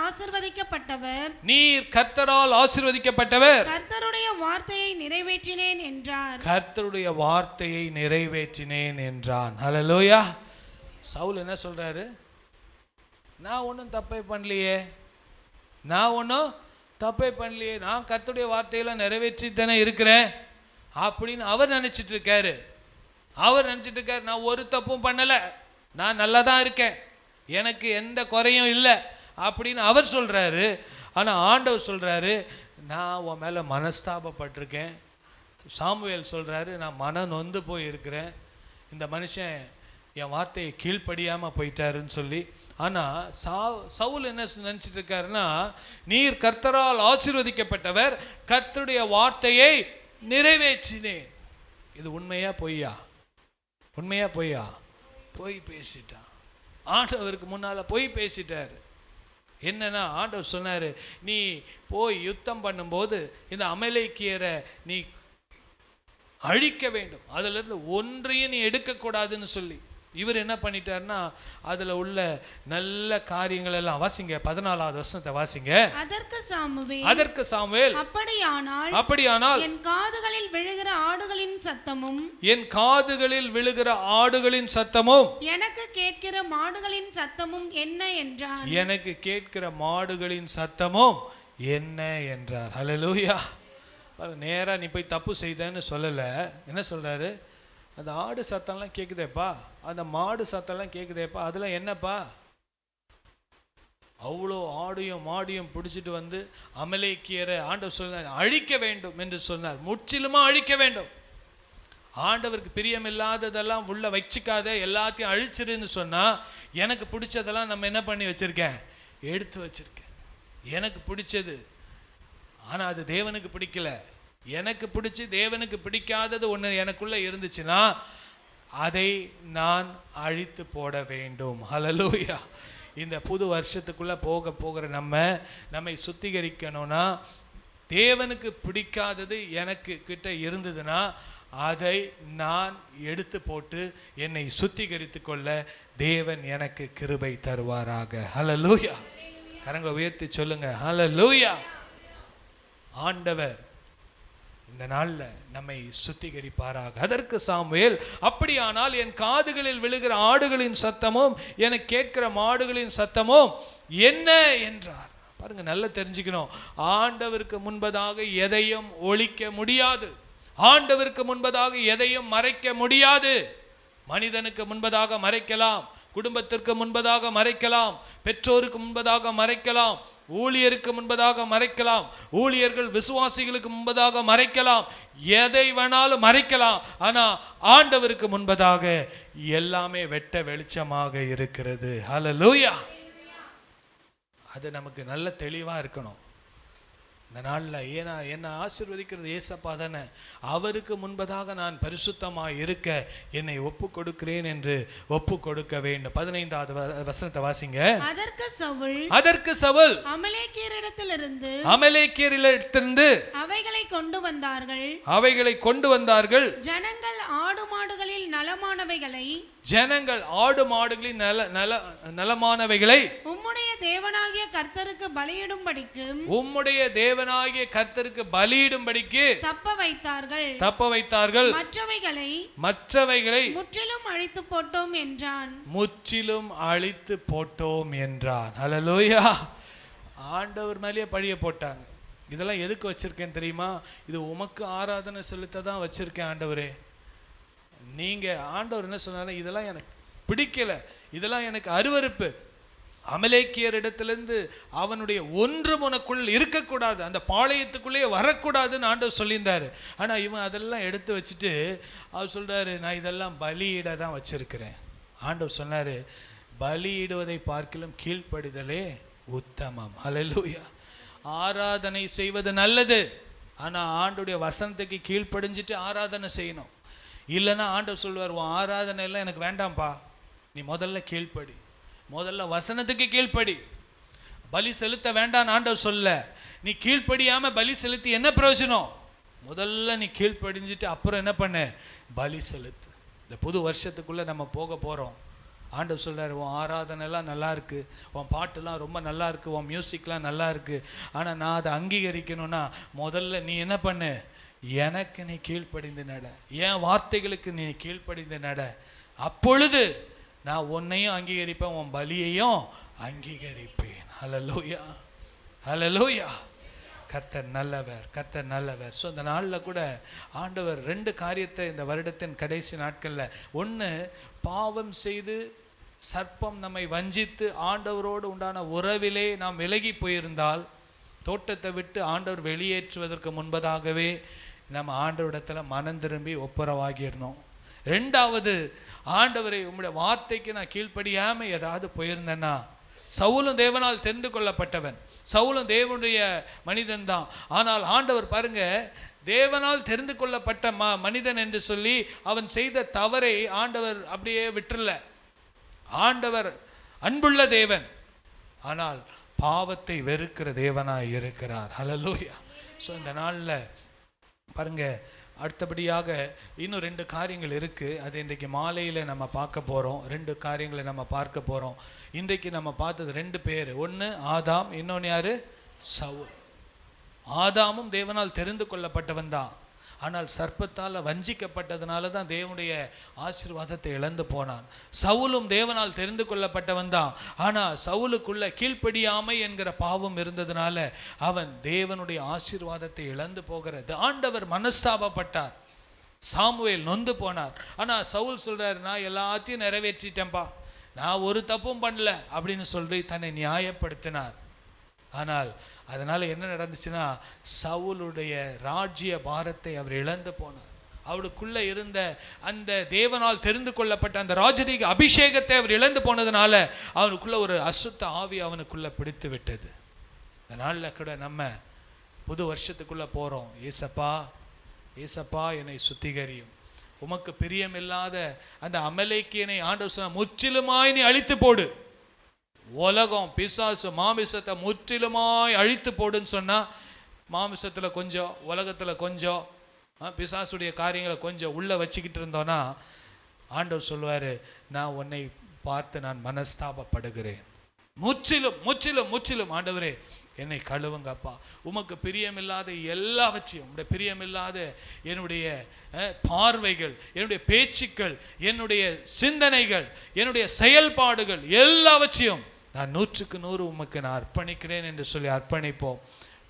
ஆசீர்வதிக்கப்பட்டவர், கர்த்தருடைய வார்த்தையை நிறைவேற்றினேன் என்றான். ஹல்லேலூயா. சவுல் என்ன சொல்றாரு? நான் ஒன்றும் தப்பே பண்ணலையே, நான் கர்த்தருடைய வார்த்தையெல்லாம் நிறைவேற்றி தானே இருக்கிறேன் அப்படின்னு அவர் நினைச்சிட்டு இருக்காரு. நான் ஒரு தப்பும் பண்ணலை, நான் நல்லா தான் இருக்கேன், எனக்கு எந்த குறையும் இல்லை அப்படின்னு அவர் சொல்றாரு. ஆனால் ஆண்டவர் சொல்றாரு, நான் உன் மேலே மனஸ்தாபப்பட்டிருக்கேன். சாமுவேல் சொல்றாரு, நான் மனம் நொந்து போய் இருக்கிறேன், இந்த மனுஷன் என் வார்த்தையை கீழ்ப்படியாமல் போயிட்டாருன்னு சொல்லி. ஆனால் சவுல் என்ன நினச்சிட்டு இருக்காருன்னா, நீர் கர்த்தரால் ஆசீர்வதிக்கப்பட்டவர், கர்த்தருடைய வார்த்தையை நிறைவேற்றினேன். இது உண்மையா பொய்யா? பொய் பேசிட்டான். ஆண்டவருக்கு முன்னால் பொய் பேசிட்டார். என்னன்னா, ஆண்டவர் சொன்னார், நீ போய் யுத்தம் பண்ணும்போது இந்த அமலேக்கியரை நீ அழிக்க வேண்டும், அதிலிருந்து ஒன்றையும் நீ எடுக்கக்கூடாதுன்னு சொல்லி இவர் என்ன பண்ணிட்டார்னா, அதில் உள்ள நல்ல காரியங்கள் எல்லாம் வாசிங்க. 14வது வசனத்தை வாசிங்க. அதற்கு சாமுவேல் அப்படியானால் என் காதுகளில் விழுகிற ஆடுகளின் சத்தமும் எனக்கு கேட்கிற மாடுகளின் சத்தமும் என்ன என்றார். ஹல்லேலூயா. நேரா நீ போய் தப்பு செய்தேன்னு சொல்லலை. என்ன சொல்றாரு? அந்த ஆடு சத்தம்லாம் கேட்குதேப்பா, அந்த மாடு சத்தம்லாம் கேட்குதேப்பா, அதெல்லாம் என்னப்பா? அவ்வளோ ஆடையும் மாடியும் பிடிச்சிட்டு வந்து அமலேக்கியரை ஆண்டவர் சொன்னார் அழிக்க வேண்டும் என்று சொன்னார். முற்றிலுமாக அழிக்க வேண்டும். ஆண்டவருக்கு பிரியமில்லாததெல்லாம் உள்ள வச்சுக்காத, எல்லாத்தையும் அழிச்சிருன்னு சொன்னால், எனக்கு பிடிச்சதெல்லாம் நம்ம என்ன பண்ணி வச்சுருக்கேன்? எடுத்து வச்சுருக்கேன். எனக்கு பிடிச்சது, ஆனால் அது தேவனுக்கு பிடிக்கல. எனக்கு பிடிச்சி தேவனுக்கு பிடிக்காதது ஒன்று எனக்குள்ளே இருந்துச்சுன்னா அதை நான் அழித்து போட வேண்டும். ஹல்லேலூயா. இந்த புது வருஷத்துக்குள்ளே போகிற நம்மை சுத்திகரிக்கணும்னா, தேவனுக்கு பிடிக்காதது எனக்கு கிட்ட இருந்ததுன்னா அதை நான் எடுத்து போட்டு என்னை சுத்திகரித்து கொள்ள தேவன் எனக்கு கிருபை தருவாராக. ஹல்லேலூயா. கரங்களை உயர்த்தி சொல்லுங்க, ஹல்லேலூயா. ஆண்டவர் இந்த நாளில் நம்மை சுத்திகரிப்பாராக. அதற்கு சாமுவேல், அப்படியானால் என் காதுகளில் விழுகிற ஆடுகளின் சத்தமும் எனக்கு கேட்கிற மாடுகளின் சத்தமும் என்ன என்றார். பாருங்க, நல்லா தெரிஞ்சுக்கணும். ஆண்டவருக்கு முன்பதாக எதையும் ஒழிக்க முடியாது. ஆண்டவருக்கு முன்பதாக எதையும் மறைக்க முடியாது. மனிதனுக்கு முன்பதாக மறைக்கலாம், குடும்பத்திற்கு முன்பதாக மறைக்கலாம், பெற்றோருக்கு முன்பதாக மறைக்கலாம், ஊழியருக்கு முன்பதாக மறைக்கலாம், ஊழியர்கள் விசுவாசிகளுக்கு முன்பதாக மறைக்கலாம், எதை வேணாலும் மறைக்கலாம். ஆனால் ஆண்டவருக்கு முன்பதாக எல்லாமே வெட்ட வெளிச்சமாக இருக்கிறது. ஹல்லேலூயா. அது நமக்கு நல்ல தெளிவாக இருக்கணும் இந்த நாளில். ஏன்னா என்னை ஆசீர்வதிக்கிறது ஏசப்பா தானே. அவருக்கு முன்பதாக நான் பரிசுத்தமாக இருக்க என்னை ஒப்பு கொடுக்கிறேன் என்று ஒப்பு கொடுக்க வேண்டும். 15வது வசனத்தை வாசிங்க. அதற்கு சவுல் அமலேக்கியரிடத்திலிருந்து அவைகளை கொண்டு வந்தார்கள். ஜனங்கள் ஆடு மாடுகளில் நலமானவைகளை உம்முடைய தேவனாகிய கர்த்தருக்கு பலியிடும்படிக்கு தப்ப வைத்தார்கள். மற்றவைகளை முற்றிலும் அழித்து போட்டோம் என்றான். ஹல்லேலூயா. ஆண்டவர் மேலேயே பழிய போட்டாங்க. இதெல்லாம் எதுக்கு வச்சிருக்கேன் தெரியுமா? இது உமக்கு ஆராதனை செலுத்த தான் வச்சிருக்கேன் ஆண்டவரே. நீங்க ஆண்டவர் என்ன சொன்னாரு? இதெல்லாம் எனக்கு பிடிக்கல, இதெல்லாம் எனக்கு அருவருப்பு. அமலேக்கியர் இடத்திலிருந்து அவனுடைய ஒன்று உனக்குள் இருக்கக்கூடாது, அந்த பாளையத்துக்குள்ளேயே வரக்கூடாதுன்னு ஆண்டவர் சொல்லியிருந்தாரு. ஆனால் இவன் அதெல்லாம் எடுத்து வச்சுட்டு அவர் சொல்றாரு, நான் இதெல்லாம் பலியிட தான் வச்சிருக்கிறேன். ஆண்டவர் சொன்னாரு, பலியிடுவதை பார்க்கிலும் கீழ்ப்படிதலே உத்தமம். ஹல்லேலூயா. ஆராதனை செய்வது நல்லது, ஆனால் ஆண்டவருடைய வசனத்துக்கு கீழ்ப்படிஞ்சிட்டு ஆராதனை செய்யணும். இல்லைன்னா ஆண்டவர் சொல்லுவார், உன் ஆராதனை எல்லாம் எனக்கு வேண்டாம்ப்பா, நீ முதல்ல கீழ்ப்படி, முதல்ல வசனத்துக்கு கீழ்ப்படி. பலி செலுத்த வேண்டாம் ஆண்டவர் சொல்ல. நீ கீழ்ப்படியாம பலி செலுத்தி என்ன பிரயோஜனம்? முதல்ல நீ கீழ்ப்படிஞ்சிட்டு அப்புறம் என்ன பண்ண? பலி செலுத்து. இந்த புது வருஷத்துக்குள்ள நம்ம போக போறோம். ஆண்டவர் சொல்றாரு, உன் ஆராதனை எல்லாம் நல்லா இருக்கு, உன் பாட்டுலாம் ரொம்ப நல்லா இருக்கு, உன் மியூசிக்லாம் நல்லா இருக்கு, ஆனால் நான் அதை அங்கீகரிக்கணும்னா முதல்ல நீ என்ன பண்ணு? எனக்கு நீ கீழ்ப்படிந்து நட, என் வார்த்தைகளுக்கு நீ கீழ்ப்படிந்து நட. அப்பொழுது நான் உன்னையும் அங்கீகரிப்பேன், உன் பலியையும் அங்கீகரிப்பேன். ஹல்லேலூயா, ஹல்லேலூயா. கர்த்தர் நல்லவர், கர்த்தர் நல்லவர். ஸோ இந்த நாளில் கூட ஆண்டவர் 2 காரியத்தை இந்த வருடத்தின் கடைசி நாட்களில், ஒன்று, பாவம் செய்து சர்ப்பம் நம்மை வஞ்சித்து ஆண்டவரோடு உண்டான உறவிலே நாம் விலகி போயிருந்தால் தோட்டத்தை விட்டு ஆண்டவர் வெளியேற்றுவதற்கு முன்பதாகவே நம்ம ஆண்டவரிடத்தில் மனம் திரும்பி ஒப்புரவாகிடணும். 2வது, ஆண்டவரை உம்முடைய வார்த்தைக்கு நான் கீழ்ப்படியாமல் ஏதாவது போயிருந்தேன்னா, சவுலும் தேவனால் தெரிந்து கொள்ளப்பட்டவன், சவுலும் தேவனுடைய மனிதன் தான். ஆனால் ஆண்டவர் பாருங்க, தேவனால் தெரிந்து கொள்ளப்பட்ட மனிதன் என்று சொல்லி அவன் செய்த தவறை ஆண்டவர் அப்படியே விட்டுறல. ஆண்டவர் அன்புள்ள தேவன், ஆனால் பாவத்தை வெறுக்கிற தேவனாய் இருக்கிறார். ஹல்லேலூயா. ஸோ இந்த நாளில் பாருங்க, அடுத்தபடியாக இன்னும் 2 காரியங்கள் இருக்குது. அது இன்றைக்கு மாலையில் நம்ம பார்க்க போகிறோம். 2 காரியங்களை நம்ம பார்க்க போகிறோம். இன்றைக்கு நம்ம பார்த்தது 2 பேர். ஒன்று ஆதாம், இன்னொன்று யார்? சவுல். ஆதாமும் தேவனால் தெரிந்து கொள்ளப்பட்டவன் தான், ஆனால் சர்ப்பத்தால் வஞ்சிக்கப்பட்டதுனால தான் தேவனுடைய ஆசீர்வாதத்தை இழந்து போனான். சவுலும் தேவனால் தெரிந்து கொள்ளப்பட்டவன் தான், ஆனால் சவுலுக்குள்ள கீழ்ப்படியாமை என்கிற பாவம் இருந்ததுனால அவன் தேவனுடைய ஆசீர்வாதத்தை இழந்து போகிறது. ஆண்டவர் மனஸ்தாபப்பட்டார், சாமுவேல் நொந்து போனார். ஆனால் சவுல் சொல்றாரு, நான் எல்லாத்தையும் நிறைவேற்றிட்டேன்பா, நான் ஒரு தப்பும் பண்ணல அப்படின்னு சொல்லி தன்னை நியாயப்படுத்தினார். ஆனால் அதனால் என்ன நடந்துச்சுன்னா, சவுலுடைய ராஜ்ய பாரத்தை அவர் இழந்து போனார். அவருக்குள்ளே இருந்த அந்த தேவனால் தெரிந்து கொள்ளப்பட்ட அந்த ராஜரீக அபிஷேகத்தை அவர் இழந்து போனதுனால அவனுக்குள்ள ஒரு அசுத்த ஆவி அவனுக்குள்ளே பிடித்து விட்டது. அதனால் கூட நம்ம புது வருஷத்துக்குள்ளே போகிறோம். ஏசப்பா, ஏசப்பா என்னை சுத்திகரியும், உமக்கு பிரியமில்லாத அந்த அமலேக்கியனை ஆண்டவர் சொன்ன முற்றிலுமாய் நீ அழித்து போடு. உலகம், பிசாசு, மாமிசத்தை முற்றிலுமாய் அழித்து போடுன்னு சொன்னால், மாமிசத்தில் கொஞ்சம், உலகத்தில் கொஞ்சம், பிசாசுடைய காரியங்களை கொஞ்சம் உள்ளே வச்சுக்கிட்டு இருந்தோன்னா ஆண்டவர் சொல்லுவார், நான் உன்னை பார்த்து நான் மனஸ்தாபப்படுகிறேன். முற்றிலும் முற்றிலும் முற்றிலும் ஆண்டவரே என்னை கழுவுங்கப்பா. உமக்கு பிரியமில்லாத எல்லாவற்றையும், உடைய பிரியமில்லாத என்னுடைய பார்வைகள், என்னுடைய பேச்சுக்கள், என்னுடைய சிந்தனைகள், என்னுடைய செயல்பாடுகள் எல்லாவற்றையும் நான் 100க்கு 100 உமக்கு நான் அர்ப்பணிக்கிறேன் என்று சொல்லி அர்ப்பணிப்போம்.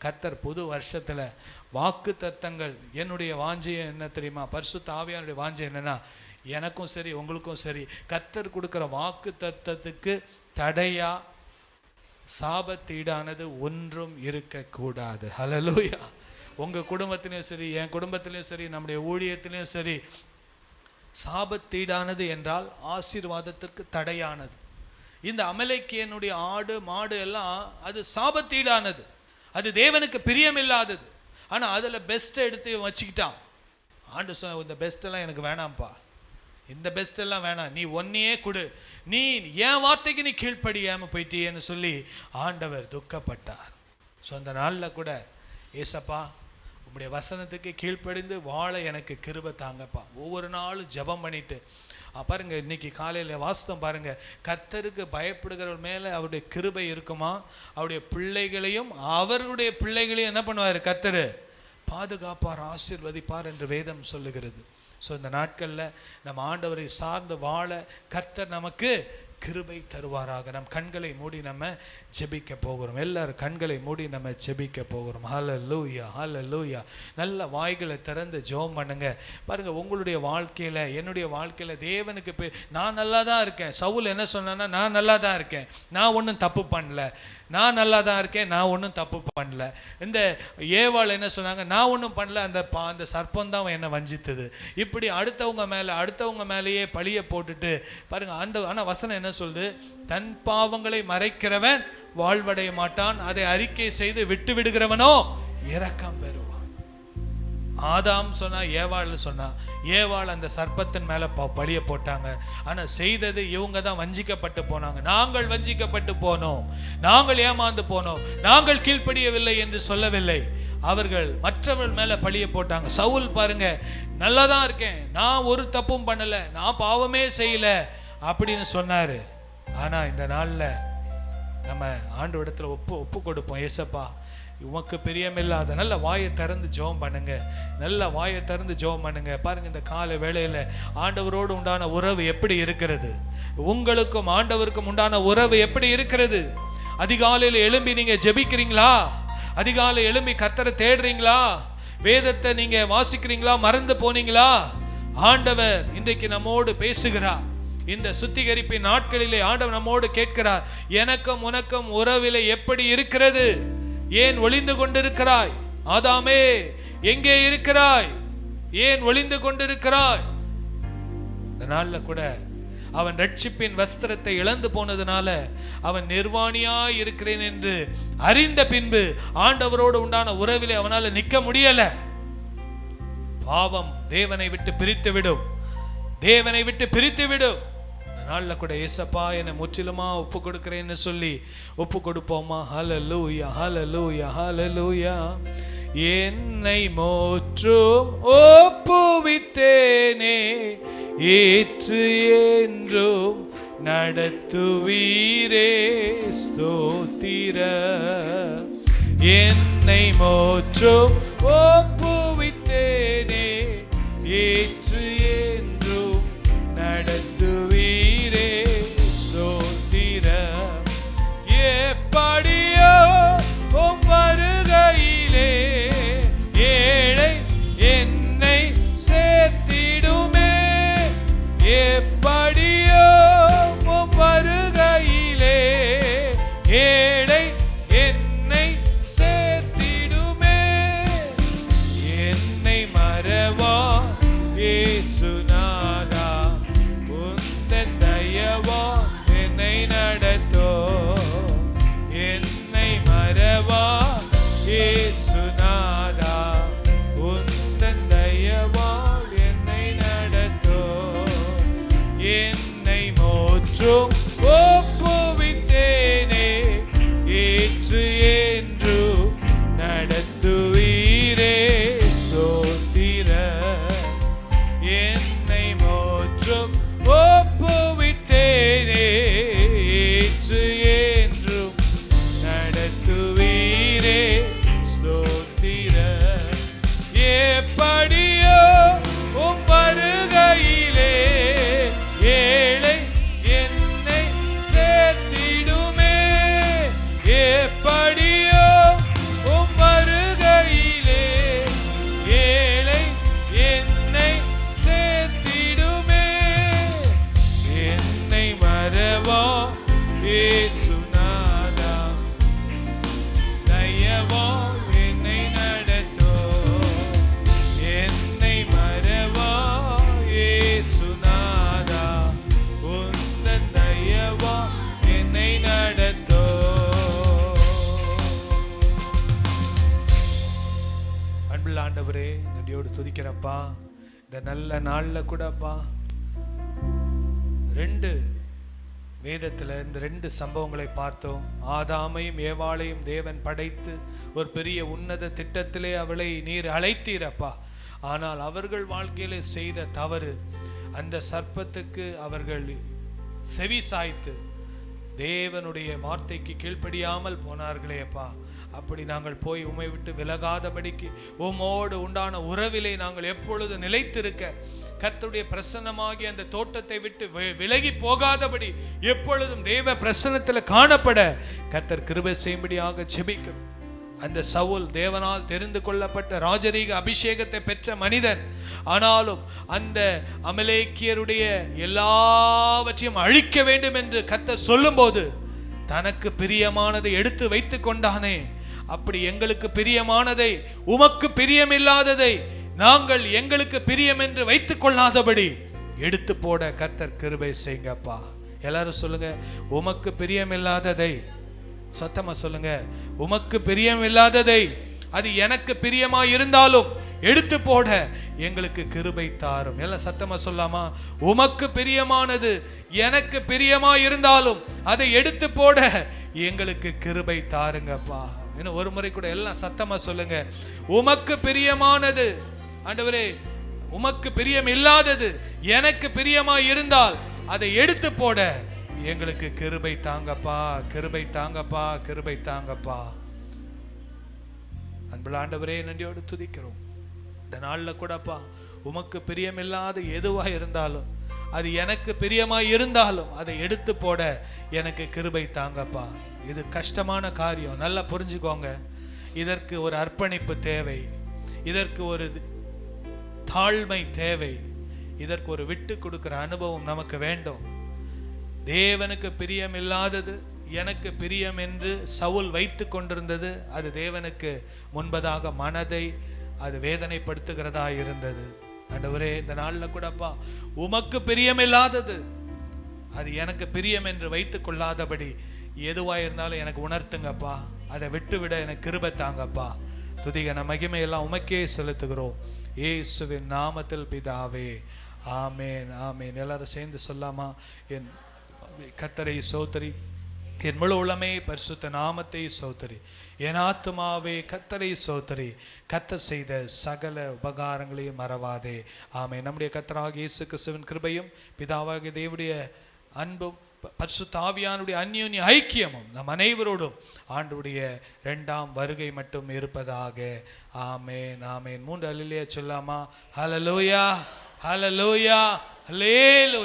கர்த்தர் புது வருஷத்தில் வாக்கு தத்தங்கள், என்னுடைய வாஞ்சையம் என்ன தெரியுமா? பரிசுத்த ஆவியானுடைய வாஞ்சை என்னன்னா, எனக்கும் சரி உங்களுக்கும் சரி கர்த்தர் கொடுக்குற வாக்கு தத்தத்துக்கு தடையா சாபத்தீடானது ஒன்றும் இருக்கக்கூடாது. ஹல்லேலூயா. உங்கள் குடும்பத்திலையும் சரி, என் குடும்பத்திலையும் சரி, நம்முடைய ஊழியத்திலையும் சரி, சாபத்தீடானது என்றால் ஆசீர்வாதத்திற்கு தடையானது. இந்த அமலேக்கியனுடைய ஆடு மாடு எல்லாம் அது சாபத்தீடானது, அது தேவனுக்கு பிரியமில்லாதது. ஆனால் அதில் பெஸ்ட்டை எடுத்து வச்சுக்கிட்டான். ஆண்டு சொன்ன, இந்த பெஸ்ட்டெல்லாம் எனக்கு வேணாம்ப்பா, இந்த பெஸ்ட்டெல்லாம் வேணாம், நீ ஒன்னையே கொடு, நீ என் வார்த்தைக்கு நீ கீழ்ப்படியாமல் போயிட்டியேன்னு சொல்லி ஆண்டவர் துக்கப்பட்டார். ஸோ அந்த நாளில் கூட, ஏசப்பா உங்களுடைய வசனத்துக்கு கீழ்ப்படிந்து வாழ எனக்கு கிருபை தாங்கப்பா. ஒவ்வொரு நாளும் ஜெபம் பண்ணிட்டு பாருங்க, இன்னைக்கு காலையில் வாஸ்தம் பாருங்க, கர்த்தருக்கு பயப்படுகிறவர் மேலே அவருடைய கிருபை இருக்குமா? அவருடைய பிள்ளைகளையும் அவருடைய பிள்ளைகளையும் என்ன பண்ணுவார்? கர்த்தர் பாதுகாப்பார், ஆசீர்வதிப்பார் என்று வேதம் சொல்லுகிறது. ஸோ இந்த நாட்களில் நம்ம ஆண்டவரை சார்ந்து வாழ கர்த்தர் நமக்கு கிருபை தருவாராக. நம் கண்களை மூடி நம்ம ஜெபிக்க போகிறோம். எல்லாரும் கண்களை மூடி நம்ம ஜெபிக்க போகிறோம். ஹல்லேலூயா, ஹல்லேலூயா. நல்ல வாய்களை திறந்து ஜெபம் பண்ணுங்க. பாருங்க, உங்களுடைய வாழ்க்கையில், என்னுடைய வாழ்க்கையில் தேவனுக்கு நான் நல்லா தான் இருக்கேன். சவுல் என்ன சொன்னான்னா, நான் நல்லா தான் இருக்கேன், நான் ஒன்றும் தப்பு பண்ணல, நான் நல்லா தான் இருக்கேன், நான் ஒன்றும் தப்பு பண்ணல. இந்த ஏவாள் என்ன சொன்னாங்க, நான் ஒன்றும் பண்ணல, அந்த சர்ப்பம் தான் என்னை வஞ்சித்தது. இப்படி அடுத்தவங்க மேலேயே பழிய போட்டுட்டு பாருங்க. ஆனால் வசனம் என்ன சொல்லுது? தன் பாவங்களை மறைக்கிறவன் வாழ்வடைய மாட்டான், அதை அறிக்கை செய்து விட்டு விடுகிறவனோ இரக்கம் பெறுவான். ஆதாம் சொன்னா, ஏவாள் சொன்னா, ஏவாள் அந்த சர்ப்பத்தின் மேல பழிய போட்டாங்க. ஆனா செய்தது இவங்க தான் வஞ்சிக்கப்பட்டு போனாங்க. நாங்கள் வஞ்சிக்கப்பட்டு போனோம், நாங்கள் ஏமாந்து போனோம், நாங்கள் கீழ்ப்படியவில்லை என்று சொல்லவில்லை. அவர்கள் மற்றவர்கள் மேல பழிய போட்டாங்க. சவுல் பாருங்க, நல்லா தான் இருக்கேன், நான் ஒரு தப்பும் பண்ணல, நான் பாவமே செய்யல அப்படின்னு சொன்னாரு. ஆனா இந்த நாள்ல நம்ம ஆண்டவரிடத்துல ஒப்பு கொடுப்போம். ஏசப்பா உமக்கு பிரியமில்லாத, நல்ல வாயை திறந்து ஜெபம் பண்ணுங்க, நல்ல வாயை திறந்து ஜெபம் பண்ணுங்க. பாருங்க, இந்த காலை வேளையில ஆண்டவரோடு உண்டான உறவு எப்படி இருக்கிறது? உங்களுக்கும் ஆண்டவருக்கும் உண்டான உறவு எப்படி இருக்கிறது? அதிகாலையில் எழும்பி நீங்க ஜெபிக்கிறீங்களா? அதிகாலை எழும்பி கர்த்தரை தேடுறீங்களா? வேதத்தை நீங்க வாசிக்கிறீங்களா? மறந்து போனீங்களா? ஆண்டவர் இன்றைக்கு நம்மோடு பேசுகிறார். இந்த சுத்திகரிப்பின் நாட்களிலே ஆண்டவர் நம்மோடு கேட்கிறார், எனக்கும் உனக்கும் உறவிலே எப்படி இருக்கிறது? ஏன் ஒளிந்து கொண்டிருக்கிறாய்? ஆதாமே எங்கே இருக்கிறாய்? ஏன் ஒளிந்து கொண்டிருக்கிறாய்? இந்த நாள்ல கூட அவன் ரட்சிப்பின் வஸ்திரத்தை இழந்து போனதுனால அவன் நிர்வாணியாய் இருக்கிறேன் என்று அறிந்த பின்பு ஆண்டவரோடு உண்டான உறவிலே அவனால நிற்க முடியல. பாவம் தேவனை விட்டு பிரித்து விடும், தேவனை விட்டு பிரித்து விடும். நாளில் கூட ஏசப்பா என்னை முற்றிலுமா ஒப்பு கொடுக்கிறேன்னு சொல்லி ஒப்பு கொடுப்போமா? ஹல்லேலூயா, ஹல்லேலூயா, ஹல்லேலூயா. என்னை மோற்றும் ஒப்புவித்தேனே, ஏற்று என்றும் நடத்துவீரே, ஸ்தோத்திர. என்னை மோற்றும் ஒப்புவித்தேனே, ஏற்று என்றும் நடத்துவீரே, ஸ்தோத்திர. எப்படியோ உம் வருகையிலே ஏழை என்னை சேர்த்திடுமே, எப்படியோ உம் வருகையிலே ஏழை என்னை சேர்த்திடுமே. என்னை மறவா இயேசுநாதா, உந்தன் தயவா என்னை நடத்தோ. என்னை மறவா இயேசுநாதா, உந்தன் தயவா என்னை நடத்தோ. என்னை மோற்றும் ஒப்புவித்தேனே, ஏற்று என்று நடத்துவீரே, ஸ்தோத்திர. நன்றியோடு துதிக்கிறப்பா. இந்த நல்ல நாளில் கூடப்பா 2 வேதத்தில் இந்த 2 சம்பவங்களை பார்த்தோம். ஆதாமையும் ஏவாளையும் தேவன் படைத்து ஒரு பெரிய உன்னத திட்டத்திலே அவளை நீர் அழைத்தீரப்பா. ஆனால் அவர்கள் வாழ்க்கையிலே செய்த தவறு, அந்த சர்ப்பத்துக்கு அவர்கள் செவி சாய்த்து தேவனுடைய வார்த்தைக்கு கீழ்ப்படியாமல் போனார்களே அப்பா. அப்படி நாங்கள் போய் உம்மை விட்டு விலகாதபடிக்கு உம்மோடு உண்டான உறவிலே நாங்கள் எப்பொழுது நிலைத்திருக்க, கர்த்தருடைய பிரசன்னமாகிய அந்த தோட்டத்தை விட்டு விலகி போகாதபடி எப்பொழுதும் தேவ பிரசன்னத்தில் காணப்பட கர்த்தர் கிருபை செய்யும்படியாக ஜெபிக்கிறோம். அந்த சவுல் தேவனால் தெரிந்து கொள்ளப்பட்ட ராஜரீக அபிஷேகத்தை பெற்ற மனிதன். ஆனாலும் அந்த அமலேக்கியருடைய எல்லாவற்றையும் அழிக்க வேண்டும் என்று கர்த்தர் சொல்லும்போது தனக்கு பிரியமானதை எடுத்து வைத்து கொண்டானே. அப்படி எங்களுக்கு பிரியமானதை, உமக்கு பிரியமில்லாததை நாங்கள் எங்களுக்கு பிரியம் என்று வைத்துக் கொள்ளாதபடி எடுத்து போட கர்த்தர் கிருபை செய்யுங்கப்பா. எல்லாரும் சொல்லுங்க, உமக்கு பிரியமில்லாததை. சத்தமா சொல்லுங்க, உமக்கு பிரியமில்லாததை, அது எனக்கு பிரியமா இருந்தாலும் எடுத்து போட எங்களுக்கு கிருபை தாரும். எல்லாம் சத்தமா சொல்லாமா? உமக்கு பிரியமானது எனக்கு பிரியமா இருந்தாலும் அதை எடுத்து போட எங்களுக்கு கிருபை தாருங்கப்பா. இன்னும் ஒரு முறை கூட எல்லாம் சத்தமா சொல்லுங்க, உமக்கு பிரியமானது ஆண்டவரே, உமக்கு பிரியம் இல்லாதது எனக்கு பிரியமா இருந்தால் அதை எடுத்து போட எங்களுக்கு கிருபை தாங்கப்பா, கிருபை தாங்கப்பா, கிருபை தாங்கப்பா. அன்புள்ள ஆண்டவரே, நன்றியோடு துதிக்கிறோம். இந்த நாளில் கூடப்பா உமக்கு பிரியமில்லாத எதுவா இருந்தாலும், அது எனக்கு பிரியமா இருந்தாலும் அதை எடுத்து போட எனக்கு கிருபை தாங்கப்பா. இது கஷ்டமான காரியம், நல்லா புரிஞ்சுக்கோங்க. இதற்கு ஒரு அர்ப்பணிப்பு தேவை, இதற்கு ஒரு தாழ்மை தேவை, இதற்கு ஒரு விட்டு கொடுக்கிற அனுபவம் நமக்கு வேண்டும். தேவனுக்கு பிரியம் இல்லாதது எனக்கு பிரியம் என்று சவுல் வைத்து கொண்டிருந்தது, அது தேவனுக்கு முன்பதாக மனதை அது வேதனைப்படுத்துகிறதா இருந்தது. ஆண்டவரே, இந்த நாளில் கூடப்பா உமக்கு பிரியமில்லாதது அது எனக்கு பிரியம் என்று வைத்து கொள்ளாதபடி எதுவாக இருந்தாலும் எனக்கு உணர்த்துங்கப்பா. அதை விட்டுவிட எனக்கு கிருபை தாங்கப்பா. துதிகன மகிமையெல்லாம் உமக்கே செலுத்துகிறோம், இயேசுவின் நாமத்தில் பிதாவே, ஆமேன், ஆமேன். எல்லாரும் சேர்ந்து சொல்லாமா? என் கர்த்தரை ஸ்தோத்திரி, என் முழு உள்ளமே பரிசுத்த நாமத்தை ஸ்தோத்திரி, என் ஆத்துமாவே கர்த்தரை ஸ்தோத்திரி, கர்த்தர் செய்த சகல உபகாரங்களையும் மறவாதே. ஆமென். நம்முடைய கர்த்தராகிய இயேசு கிறிஸ்துவின் கிருபையும் பிதாவாகிய தேவனுடைய அன்பும் பரிசுத்த ஆவியானுடைய அந்யோன்ய ஐக்கியமும் நம் அனைவரோடும் ஆண்டவருடைய 2ஆம் வருகை மட்டும் இருப்பதாக. ஆமென், ஆமென். 3 அல்லேலூயா சொல்லாமா? ஹல்லேலூயா, ஹல்லேலூயா, ஹல்லேலூயா.